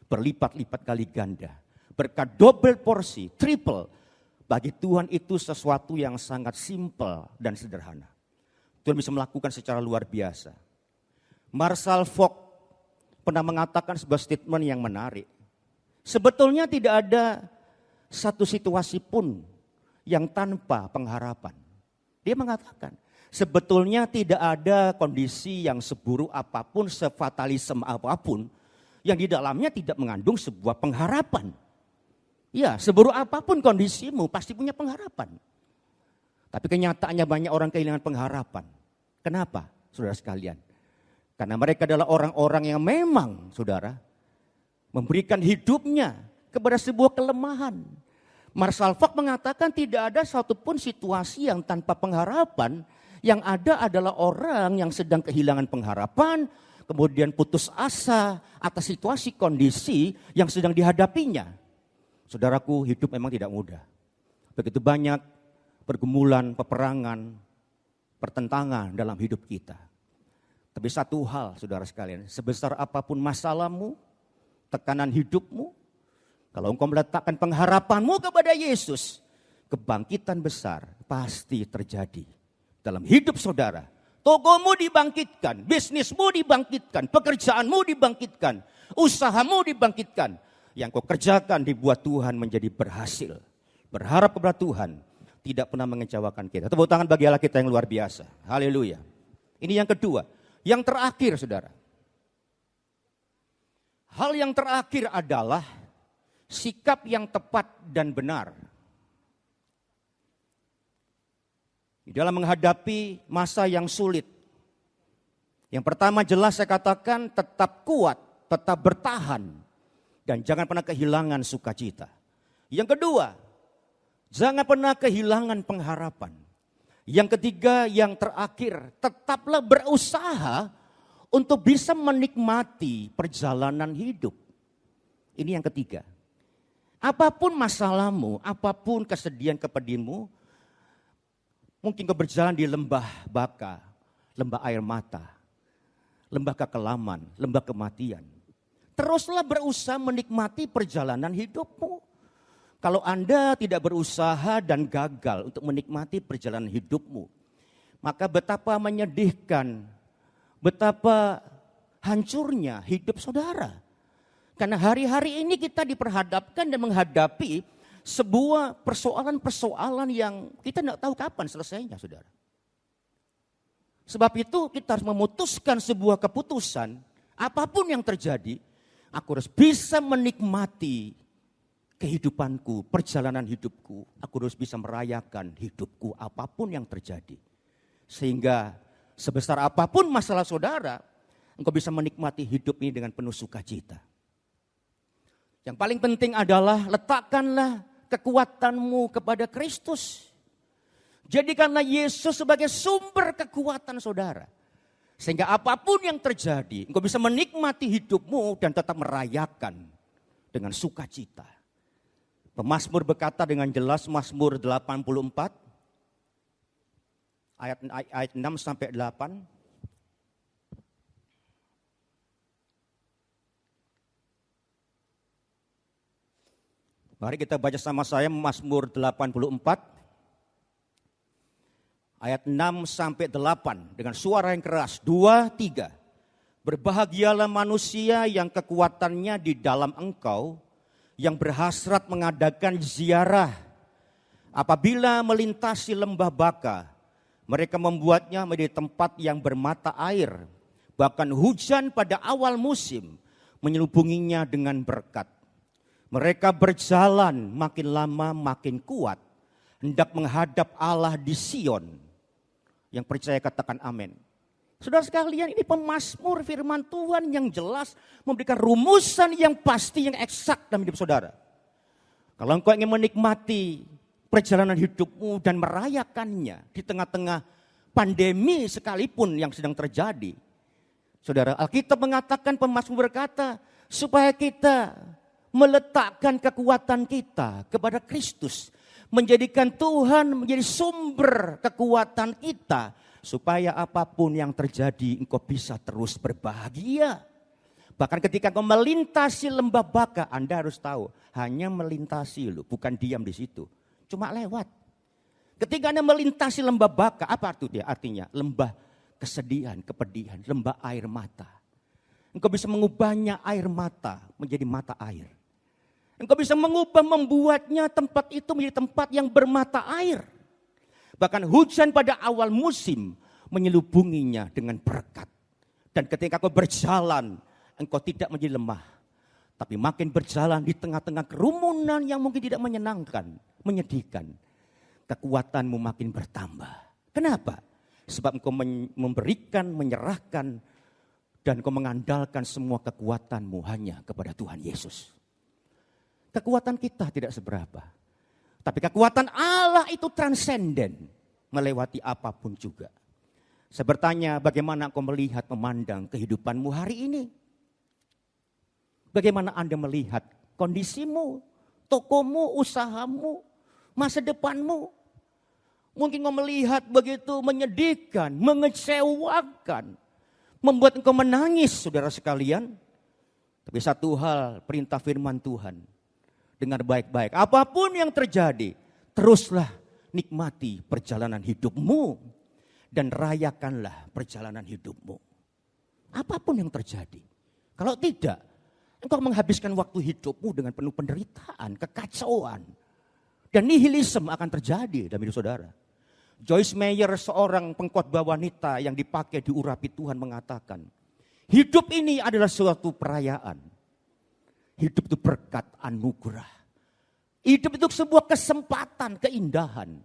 B: berlipat-lipat kali ganda. Berkat double porsi, triple. Bagi Tuhan itu sesuatu yang sangat simpel dan sederhana. Tuhan bisa melakukan secara luar biasa. Marshall Falk pernah mengatakan sebuah statement yang menarik. Sebetulnya tidak ada satu situasi pun yang tanpa pengharapan. Dia mengatakan, sebetulnya tidak ada kondisi yang seburuk apapun, sefatalisme apapun, yang di dalamnya tidak mengandung sebuah pengharapan. Ya, seburuk apapun kondisimu pasti punya pengharapan. Tapi kenyataannya banyak orang kehilangan pengharapan. Kenapa, saudara sekalian? Karena mereka adalah orang-orang yang memang, saudara, memberikan hidupnya kepada sebuah kelemahan. Marshall Falk mengatakan tidak ada satupun situasi yang tanpa pengharapan. Yang ada adalah orang yang sedang kehilangan pengharapan, kemudian putus asa atas situasi kondisi yang sedang dihadapinya. Saudaraku, hidup memang tidak mudah. Begitu banyak pergumulan, peperangan, pertentangan dalam hidup kita. Tapi satu hal, saudara sekalian, sebesar apapun masalahmu, tekanan hidupmu, kalau engkau meletakkan pengharapanmu kepada Yesus, kebangkitan besar pasti terjadi dalam hidup saudara. Tokomu dibangkitkan, bisnismu dibangkitkan, pekerjaanmu dibangkitkan, usahamu dibangkitkan. Yang kau kerjakan dibuat Tuhan menjadi berhasil. Berharap kepada Tuhan tidak pernah mengecewakan kita. Tepuk tangan bagi Allah kita yang luar biasa. Haleluya. Ini yang kedua. Yang terakhir, saudara. Hal yang terakhir adalah sikap yang tepat dan benar. Di dalam menghadapi masa yang sulit. Yang pertama jelas saya katakan tetap kuat, tetap bertahan. Dan jangan pernah kehilangan sukacita. Yang kedua, jangan pernah kehilangan pengharapan. Yang ketiga, yang terakhir, tetaplah berusaha untuk bisa menikmati perjalanan hidup. Ini yang ketiga. Apapun masalahmu, apapun kesedihan kepedimu, mungkin kau berjalan di lembah baka, lembah air mata, lembah kekelaman, lembah kematian. Teruslah berusaha menikmati perjalanan hidupmu. Kalau Anda tidak berusaha dan gagal untuk menikmati perjalanan hidupmu, maka betapa menyedihkan, betapa hancurnya hidup saudara. Karena hari-hari ini kita diperhadapkan dan menghadapi sebuah persoalan-persoalan yang kita tidak tahu kapan selesainya, saudara. Sebab itu kita harus memutuskan sebuah keputusan, apapun yang terjadi, aku harus bisa menikmati kehidupanku, perjalanan hidupku, aku harus bisa merayakan hidupku apapun yang terjadi. Sehingga sebesar apapun masalah saudara, engkau bisa menikmati hidup ini dengan penuh sukacita. Yang paling penting adalah letakkanlah kekuatanmu kepada Kristus. Jadikanlah Yesus sebagai sumber kekuatan saudara. Sehingga apapun yang terjadi, engkau bisa menikmati hidupmu dan tetap merayakan dengan sukacita. Pemazmur berkata dengan jelas, Mazmur 84 ayat 6 sampai 8. Mari kita baca sama saya Mazmur 84 ayat 6 sampai 8 dengan suara yang keras. 2, 3. Berbahagialah manusia yang kekuatannya di dalam Engkau, yang berhasrat mengadakan ziarah. Apabila melintasi lembah Baka, mereka membuatnya menjadi tempat yang bermata air. Bahkan hujan pada awal musim menyelubunginya dengan berkat. Mereka berjalan makin lama makin kuat, hendak menghadap Allah di Sion. Yang percaya katakan amin. Saudara sekalian, ini pemazmur firman Tuhan yang jelas memberikan rumusan yang pasti, yang eksak dalam hidup saudara. Kalau engkau ingin menikmati perjalanan hidupmu dan merayakannya di tengah-tengah pandemi sekalipun yang sedang terjadi. Saudara, Alkitab mengatakan, pemazmur berkata, supaya kita meletakkan kekuatan kita kepada Kristus. Menjadikan Tuhan menjadi sumber kekuatan kita. Supaya apapun yang terjadi engkau bisa terus berbahagia. Bahkan ketika engkau melintasi lembah Baka, Anda harus tahu hanya melintasi loh, bukan diam di situ. Cuma lewat. Ketika Anda melintasi lembah Baka, apa artinya? Artinya lembah kesedihan, kepedihan, lembah air mata. Engkau bisa mengubahnya air mata menjadi mata air. Engkau bisa membuatnya tempat itu menjadi tempat yang bermata air. Bahkan hujan pada awal musim menyelubunginya dengan berkat. Dan ketika kau berjalan, engkau tidak menjadi lemah. Tapi makin berjalan di tengah-tengah kerumunan yang mungkin tidak menyenangkan, menyedihkan. Kekuatanmu makin bertambah. Kenapa? Sebab engkau memberikan, menyerahkan, dan engkau mengandalkan semua kekuatanmu hanya kepada Tuhan Yesus. Kekuatan kita tidak seberapa. Tapi kekuatan Allah itu transenden, melewati apapun juga. Saya bertanya, bagaimana engkau melihat, memandang kehidupanmu hari ini? Bagaimana Anda melihat kondisimu, tokomu, usahamu, masa depanmu? Mungkin engkau melihat begitu menyedihkan, mengecewakan, membuat engkau menangis, saudara sekalian. Tapi satu hal, perintah firman Tuhan. Dengar baik-baik, apapun yang terjadi, teruslah nikmati perjalanan hidupmu dan rayakanlah perjalanan hidupmu. Apapun yang terjadi. Kalau tidak, engkau menghabiskan waktu hidupmu dengan penuh penderitaan, kekacauan, dan nihilisme akan terjadi dalam hidup saudara. Joyce Meyer, seorang pengkhotbah wanita yang dipakai diurapi Tuhan, mengatakan, hidup ini adalah suatu perayaan. Hidup itu berkat anugerah. Hidup itu sebuah kesempatan, keindahan.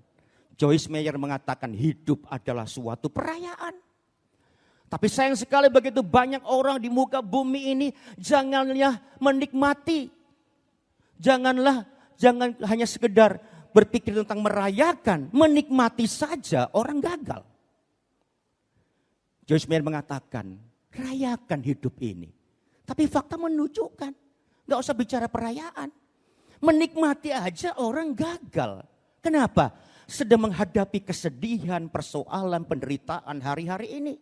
B: Joyce Meyer mengatakan hidup adalah suatu perayaan. Tapi sayang sekali begitu banyak orang di muka bumi ini janganlah menikmati. Jangan hanya sekedar berpikir tentang merayakan, menikmati saja, orang gagal. Joyce Meyer mengatakan, rayakan hidup ini. Tapi fakta menunjukkan, gak usah bicara perayaan. Menikmati aja orang gagal. Kenapa? Sedang menghadapi kesedihan, persoalan, penderitaan hari-hari ini.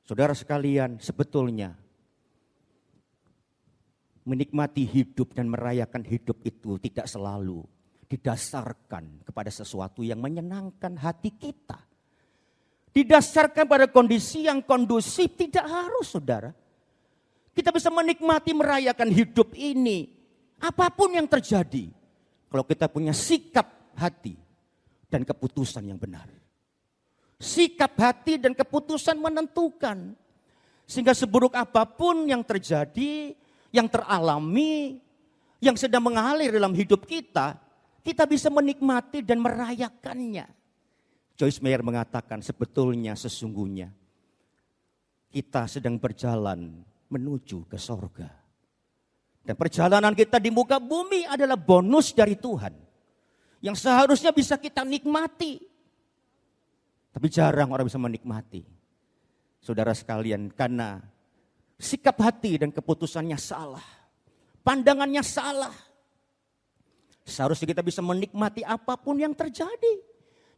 B: Saudara sekalian, sebetulnya menikmati hidup dan merayakan hidup itu tidak selalu didasarkan kepada sesuatu yang menyenangkan hati kita. Didasarkan pada kondisi yang kondusif, tidak harus, saudara. Kita bisa menikmati, merayakan hidup ini. Apapun yang terjadi. Kalau kita punya sikap hati dan keputusan yang benar. Sikap hati dan keputusan menentukan. Sehingga seburuk apapun yang terjadi, yang teralami, yang sedang mengalir dalam hidup kita, kita bisa menikmati dan merayakannya. Joyce Meyer mengatakan sebetulnya sesungguhnya kita sedang berjalan menuju ke sorga. Dan perjalanan kita di muka bumi adalah bonus dari Tuhan. Yang seharusnya bisa kita nikmati. Tapi jarang orang bisa menikmati. Saudara sekalian, karena sikap hati dan keputusannya salah. Pandangannya salah. Seharusnya kita bisa menikmati apapun yang terjadi.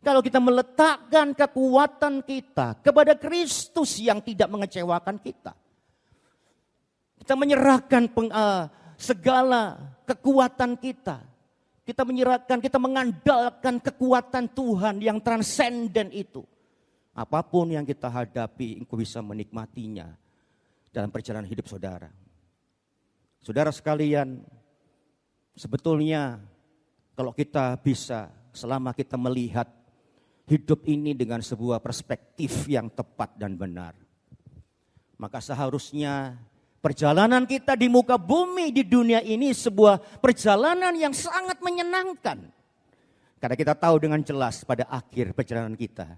B: Kalau kita meletakkan kekuatan kita kepada Kristus yang tidak mengecewakan kita. Kita menyerahkan segala kekuatan kita. Kita menyerahkan, kita mengandalkan kekuatan Tuhan yang transenden itu. Apapun yang kita hadapi, engkau bisa menikmatinya dalam perjalanan hidup saudara. Saudara sekalian, sebetulnya kalau kita bisa, selama kita melihat hidup ini dengan sebuah perspektif yang tepat dan benar, maka seharusnya perjalanan kita di muka bumi di dunia ini sebuah perjalanan yang sangat menyenangkan. Karena kita tahu dengan jelas pada akhir perjalanan kita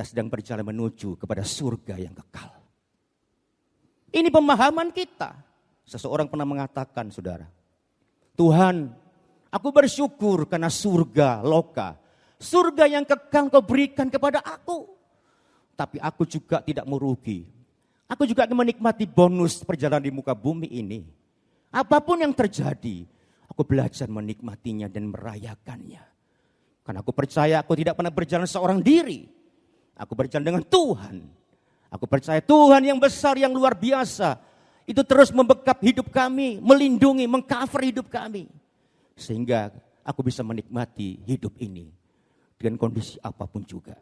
B: sedang berjalan menuju kepada surga yang kekal. Ini pemahaman kita. Seseorang pernah mengatakan, saudara, Tuhan, aku bersyukur karena surga loka. Surga yang kekal kau berikan kepada aku. Tapi aku juga tidak merugi. Aku juga akan menikmati bonus perjalanan di muka bumi ini. Apapun yang terjadi, aku belajar menikmatinya dan merayakannya. Karena aku percaya aku tidak pernah berjalan seorang diri. Aku berjalan dengan Tuhan. Aku percaya Tuhan yang besar, yang luar biasa. Itu terus membekap hidup kami, melindungi, mengcover hidup kami. Sehingga aku bisa menikmati hidup ini dengan kondisi apapun juga.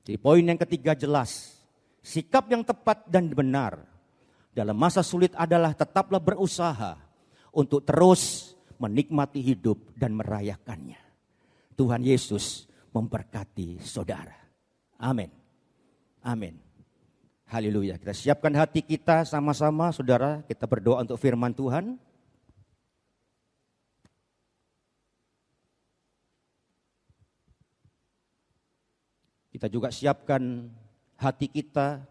B: Jadi poin yang ketiga jelas. Sikap yang tepat dan benar dalam masa sulit adalah tetaplah berusaha untuk terus menikmati hidup dan merayakannya. Tuhan Yesus memberkati saudara. Amin. Amin. Haleluya. Kita siapkan hati kita sama-sama, saudara. Kita berdoa untuk firman Tuhan. Kita juga siapkan hati kita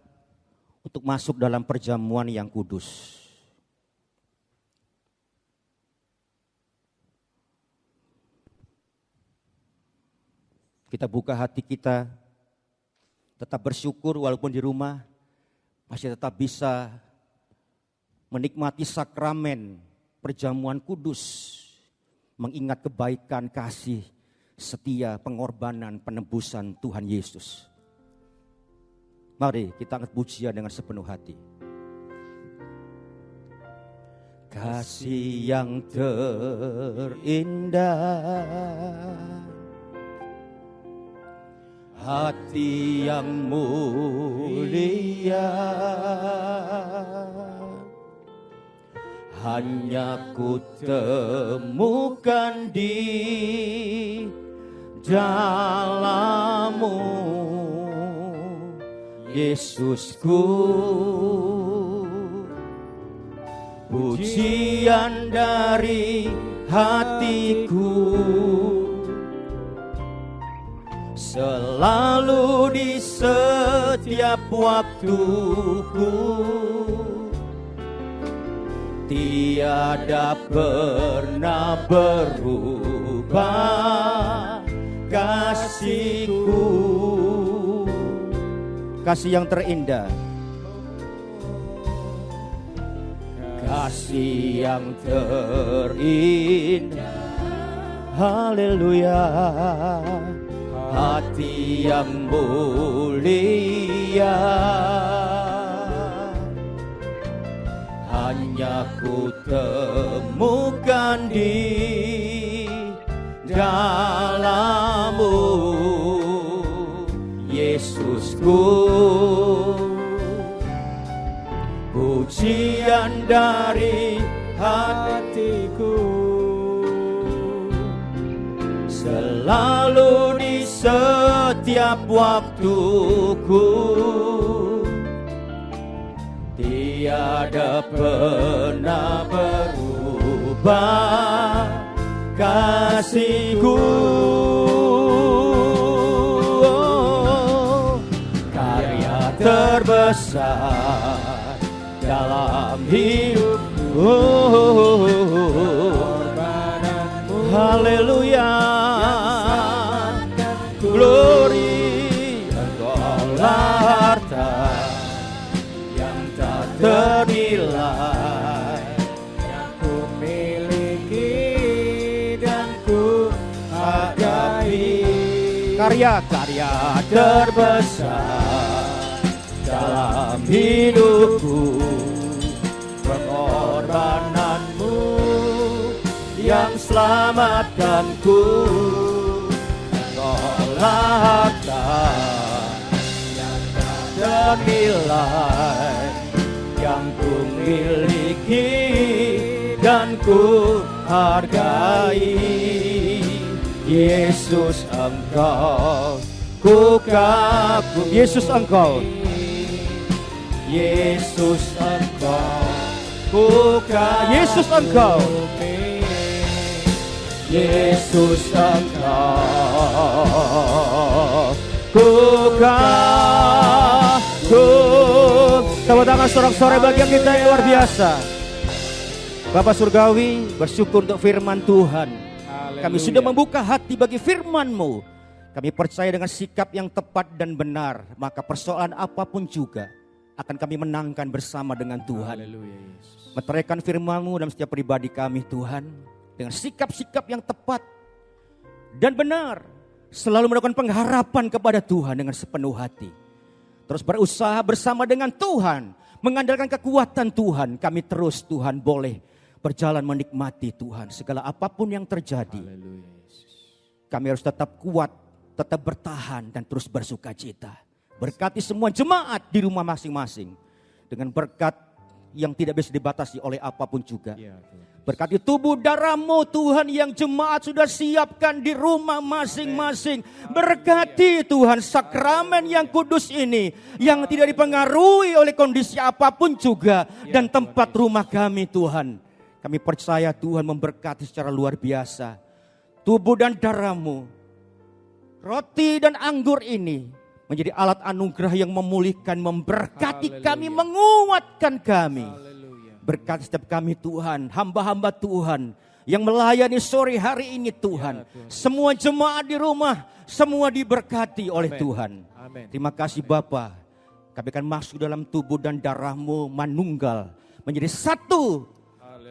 B: untuk masuk dalam perjamuan yang kudus. Kita buka hati kita, tetap bersyukur walaupun di rumah, masih tetap bisa menikmati sakramen perjamuan kudus, mengingat kebaikan, kasih, setia, pengorbanan, penebusan Tuhan Yesus. Mari kita angkat pujian dengan sepenuh hati. Kasih yang terindah, hati yang mulia, hanya ku temukan di dalam-Mu, Yesusku. Pujian dari hatiku selalu di setiap waktuku, tiada pernah berubah kasihku. Kasih yang terindah, kasih yang terindah, haleluya. Hati yang mulia, hanya ku temukan di dalam-Mu, Yesusku. Pujian dari hatiku selalu di setiap waktuku, tiada pernah berubah kasih-Ku. Karya terbesar dalam hidupku. Haleluya, glory, Engkaulah harta yang tak ternilai, yang ku miliki dan ku hargai. Karya-karya terbesar dalam hidupku, pengorbananmu yang selamatkanku. Engkaulah harta yang tak ternilai, yang ku miliki dan ku hargai. Yesus, Engkau ku kagum. Yesus, Engkau. Yesus, Engkau ku kagum. Yesus, Engkau. Yesus, Engkau ku kagum. Tepuk tangan sorak-sorai bagi kita yang luar biasa. Bapak Surgawi, bersyukur untuk firman Tuhan. Kami sudah membuka hati bagi firman-Mu. Kami percaya dengan sikap yang tepat dan benar, maka persoalan apapun juga akan kami menangkan bersama dengan Tuhan. Meteraikan firman-Mu dalam setiap pribadi kami Tuhan, dengan sikap-sikap yang tepat dan benar, selalu melakukan pengharapan kepada Tuhan dengan sepenuh hati. Terus berusaha bersama dengan Tuhan, mengandalkan kekuatan Tuhan. Kami terus Tuhan boleh berjalan menikmati Tuhan segala apapun yang terjadi. Kami harus tetap kuat, tetap bertahan dan terus bersukacita. Berkati semua jemaat di rumah masing-masing dengan berkat yang tidak bisa dibatasi oleh apapun juga. Berkati tubuh darah-Mu Tuhan yang jemaat sudah siapkan di rumah masing-masing. Berkati Tuhan sakramen yang kudus ini yang tidak dipengaruhi oleh kondisi apapun juga. Dan tempat rumah kami Tuhan, kami percaya Tuhan memberkati secara luar biasa. Tubuh dan darah-Mu, roti dan anggur ini menjadi alat anugerah yang memulihkan, memberkati kami, menguatkan kami. Berkati setiap kami Tuhan, hamba-hamba Tuhan yang melayani sore hari ini Tuhan. Semua jemaat di rumah, semua diberkati oleh Tuhan. Terima kasih Bapa. Kami akan masuk dalam tubuh dan darah-Mu manunggal, menjadi satu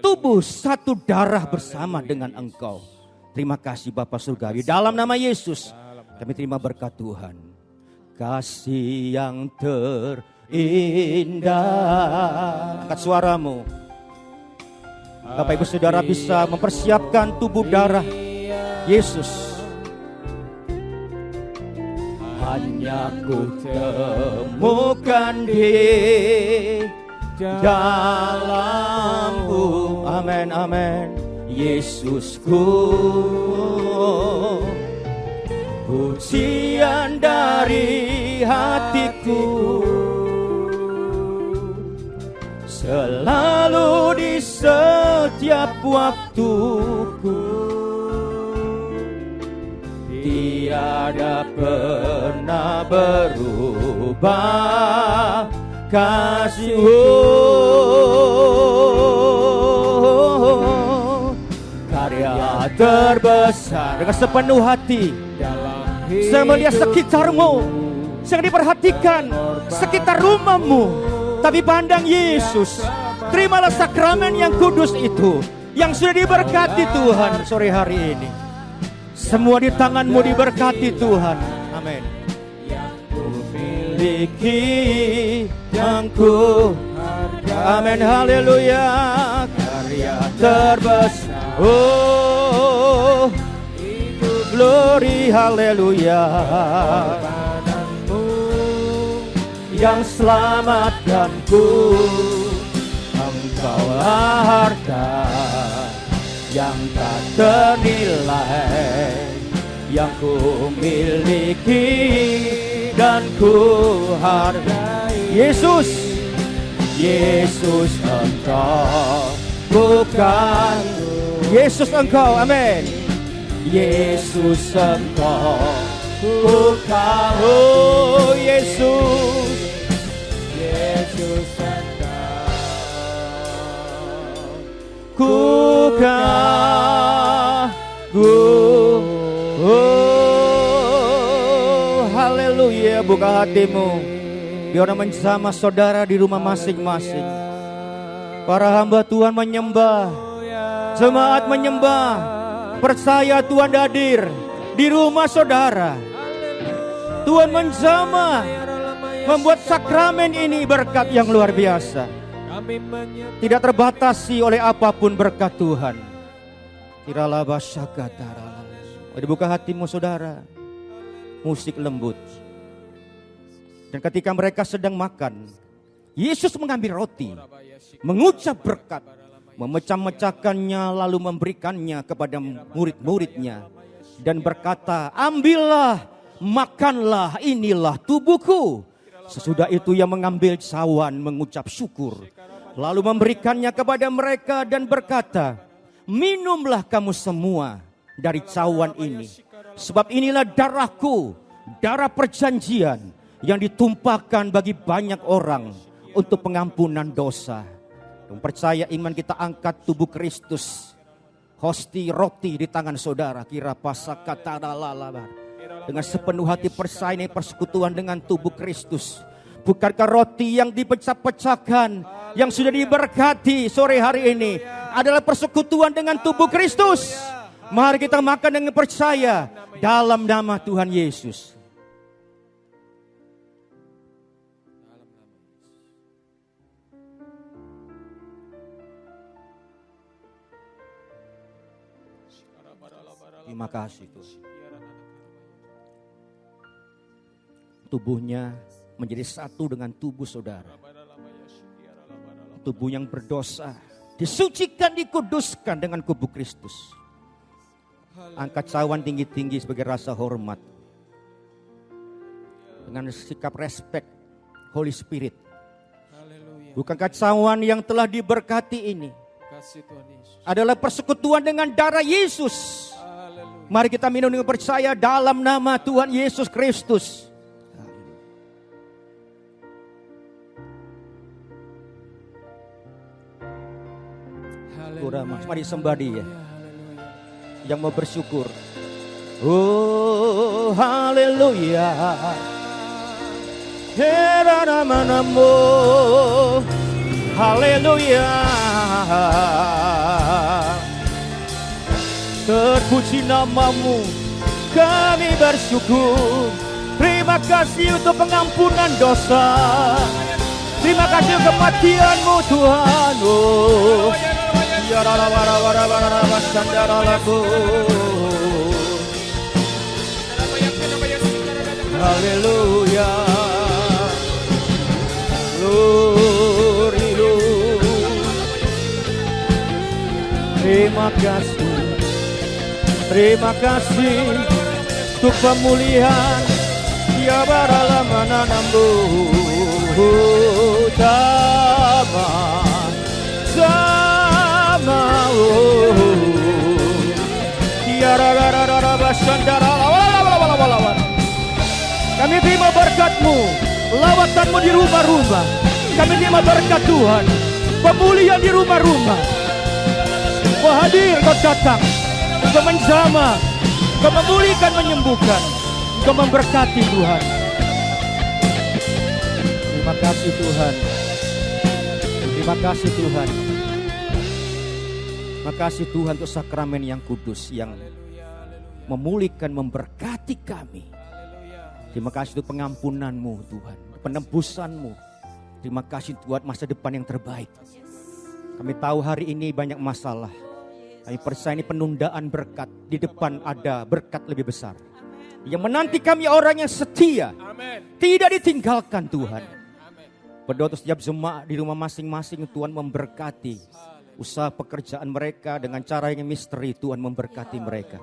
B: tubuh, satu darah bersama dengan Engkau. Terima kasih Bapa Surgawi. Dalam nama Yesus kami terima berkat Tuhan. Kasih yang terindah. Angkat suaramu. Bapak Ibu Saudara bisa mempersiapkan tubuh darah Yesus. Hanya ku temukan di dalam-Mu. Amin, amin. Yesusku, pujian dari hatiku, selalu di setiap waktuku, tiada pernah berubah kasih-Mu. Karya terbesar dengan sepenuh hati. Saya melihat sekitar-Mu, saya diperhatikan sekitar rumah-Mu, tapi pandang Yesus. Terimalah sakramen yang kudus itu yang sudah diberkati Tuhan sore hari ini. Semua di tangan-Mu diberkati Tuhan. Amin. Yang ku miliki, yang ku hargai. Amin, haleluya. Karya terbesar. Oh, glory, haleluya. Yang selamatkanku, Engkaulah harta yang tak ternilai, yang ku miliki dan ku hargai. Yesus, Yesus, Engkau bukan Yesus Engkau, amin. Yesus Engkau, Engkau, oh Yesus,
A: Yesus Engkau,
B: ku kagum. Oh, haleluya. Buka hatimu, biar menjamah saudara di rumah masing-masing. Para hamba Tuhan menyembah, jemaat menyembah, percaya Tuhan hadir di rumah saudara. Tuhan menjamah, membuat sakramen ini berkat yang luar biasa. Tidak terbatasi oleh apapun berkat Tuhan. Kiralah basyakatarala. Dibuka hatimu saudara, musik lembut. Dan ketika mereka sedang makan, Yesus mengambil roti, mengucap berkat, memecah-mecahkannya lalu memberikannya kepada murid-muridnya dan berkata, ambillah, makanlah, inilah tubuhku. Sesudah itu ia mengambil cawan, mengucap syukur, lalu memberikannya kepada mereka dan berkata, minumlah kamu semua dari cawan ini, sebab inilah darahku, darah perjanjian yang ditumpahkan bagi banyak orang untuk pengampunan dosa. Percaya iman kita angkat tubuh Kristus, hosti roti di tangan saudara, kira pasakatalalalaba. Dengan sepenuh hati percaya ini persekutuan dengan tubuh Kristus. Bukankah roti yang dipecah-pecahkan, yang sudah diberkati sore hari ini adalah persekutuan dengan tubuh Kristus? Mari kita makan dengan percaya dalam nama Tuhan Yesus. Terima kasih Tuhan. Tubuhnya menjadi satu dengan tubuh saudara. Tubuh yang berdosa disucikan, dikuduskan dengan tubuh Kristus. Angkat cawan tinggi-tinggi sebagai rasa hormat. Dengan sikap respect Holy Spirit. Bukankah cawan yang telah diberkati ini adalah persekutuan dengan darah Yesus? Mari kita minum dengan percaya dalam nama Tuhan Yesus Kristus. Mari sembah Dia yang mau bersyukur. Oh haleluya. Nama-Namu, haleluya. Terpuji nama-Mu, kami bersyukur. Terima kasih untuk pengampunan dosa. Terima kasih untuk kematian-Mu Tuhan. Oh, ya haleluya. Glory Lord. Terima kasih. Terima kasih untuk pemulihan. Ya baralamana nambu sama sama. Ya rara basandara. Kami terima berkat-Mu, lawatan-Mu di rumah-rumah. Kami terima berkat Tuhan, pemulihan di rumah-rumah. Kau hadir, Kau datang, Kau menjamah, Kau memulihkan, menyembuhkan, Kau memberkati Tuhan. Terima kasih Tuhan. Terima kasih Tuhan. Terima kasih Tuhan untuk sakramen yang kudus, yang memulihkan, memberkati kami. Terima kasih untuk pengampunan-Mu Tuhan, penebusan-Mu. Terima kasih buat masa depan yang terbaik. Kami tahu hari ini banyak masalah. Kami percaya ini penundaan berkat. Di depan ada berkat lebih besar. Yang menanti kami orang yang setia. Tidak ditinggalkan Tuhan. Berdoa untuk setiap jemaat di rumah masing-masing, Tuhan memberkati. Usaha pekerjaan mereka dengan cara yang misteri, Tuhan memberkati mereka.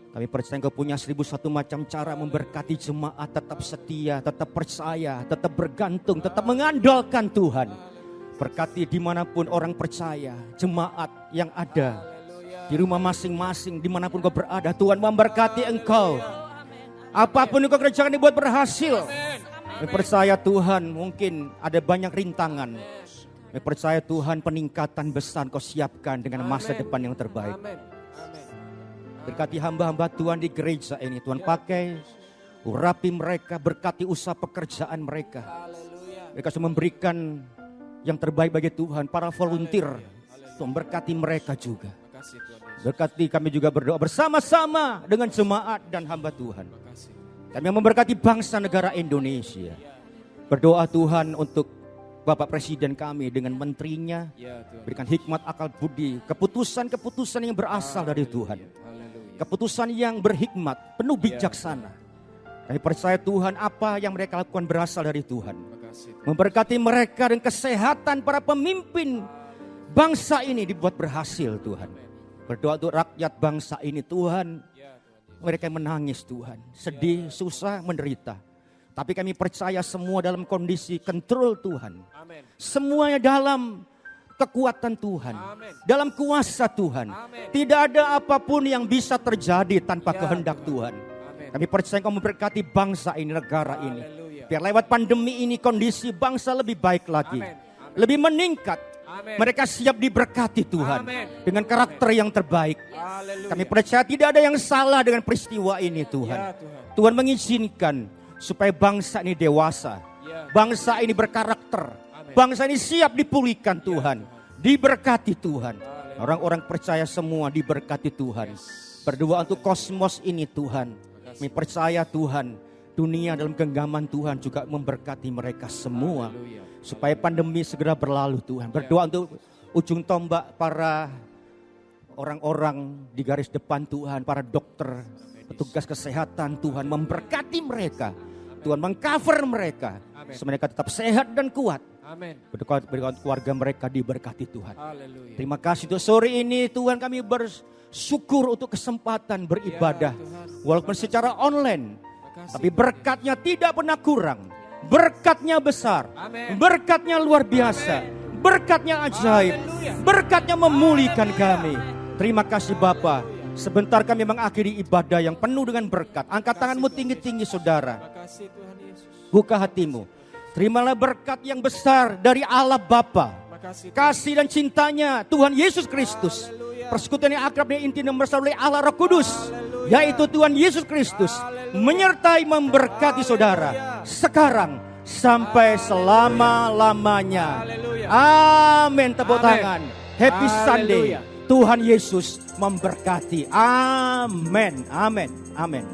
B: Kami percaya Engkau punya 1001 macam cara memberkati jemaat, tetap setia, tetap percaya, tetap bergantung, tetap mengandalkan Tuhan. Berkati dimanapun orang percaya, jemaat yang ada. Di rumah masing-masing, dimanapun kau berada, Tuhan memberkati engkau. Apapun yang kau kerjakan dibuat berhasil. Kami percaya Tuhan, mungkin ada banyak rintangan. Kami percaya Tuhan, peningkatan besar kau siapkan dengan masa depan yang terbaik. Berkati hamba-hamba Tuhan di gereja ini. Tuhan pakai, urapi mereka, berkati usaha pekerjaan mereka. Mereka sudah memberikan yang terbaik bagi Tuhan. Para volunteer, Tuhan berkati mereka juga. Berkati, kami juga berdoa bersama-sama dengan jemaat dan hamba Tuhan. Kami memberkati bangsa negara Indonesia. Berdoa Tuhan untuk Bapak Presiden kami dengan menterinya. Berikan hikmat, akal budi, keputusan-keputusan yang berasal dari Tuhan. Keputusan yang berhikmat, penuh bijaksana. Kami percaya Tuhan, apa yang mereka lakukan berasal dari Tuhan. Memberkati mereka dan kesehatan para pemimpin bangsa ini dibuat berhasil Tuhan. Berdoa untuk rakyat bangsa ini Tuhan. Mereka yang menangis Tuhan. Sedih, susah, menderita. Tapi kami percaya semua dalam kondisi kontrol Tuhan. Semuanya dalam kekuatan Tuhan. Dalam kuasa Tuhan. Tidak ada apapun yang bisa terjadi tanpa kehendak Tuhan. Kami percaya Engkau memberkati bangsa ini, negara ini. Biar lewat pandemi ini kondisi bangsa lebih baik lagi. Lebih meningkat. Mereka siap diberkati Tuhan. Dengan karakter yang terbaik. Kami percaya tidak ada yang salah dengan peristiwa ini Tuhan. Tuhan mengizinkan supaya bangsa ini dewasa. Bangsa ini berkarakter. Bangsa ini siap dipulihkan Tuhan. Diberkati Tuhan. Orang-orang percaya semua diberkati Tuhan. Berdoa untuk kosmos ini Tuhan. Kami percaya Tuhan. Dunia dalam genggaman Tuhan juga memberkati mereka semua. Supaya pandemi segera berlalu Tuhan. Berdoa untuk ujung tombak para orang-orang di garis depan Tuhan. Para dokter, petugas kesehatan Tuhan memberkati mereka. Tuhan mengcover mereka. Supaya mereka tetap sehat dan kuat. Berdoa untuk keluarga mereka diberkati Tuhan. Terima kasih untuk sore ini Tuhan, kami bersyukur untuk kesempatan beribadah. Walaupun secara online. Tapi berkatnya tidak pernah kurang. Berkatnya besar. Berkatnya luar biasa. Berkatnya ajaib. Berkatnya memulihkan kami. Terima kasih Bapa. Sebentar kami mengakhiri ibadah yang penuh dengan berkat. Angkat tanganmu tinggi-tinggi saudara. Buka hatimu. Terimalah berkat yang besar dari Allah Bapa. Kasih dan cintanya Tuhan Yesus Kristus. Persekutuan yang akrab dan intim dan bersama oleh Allah Roh Kudus. Yaitu Tuhan Yesus Kristus. Menyertai memberkati saudara. Sekarang sampai selama-lamanya. Amin. Tepuk tangan. Happy Sunday. Tuhan Yesus memberkati. Amin. Amin. Amin.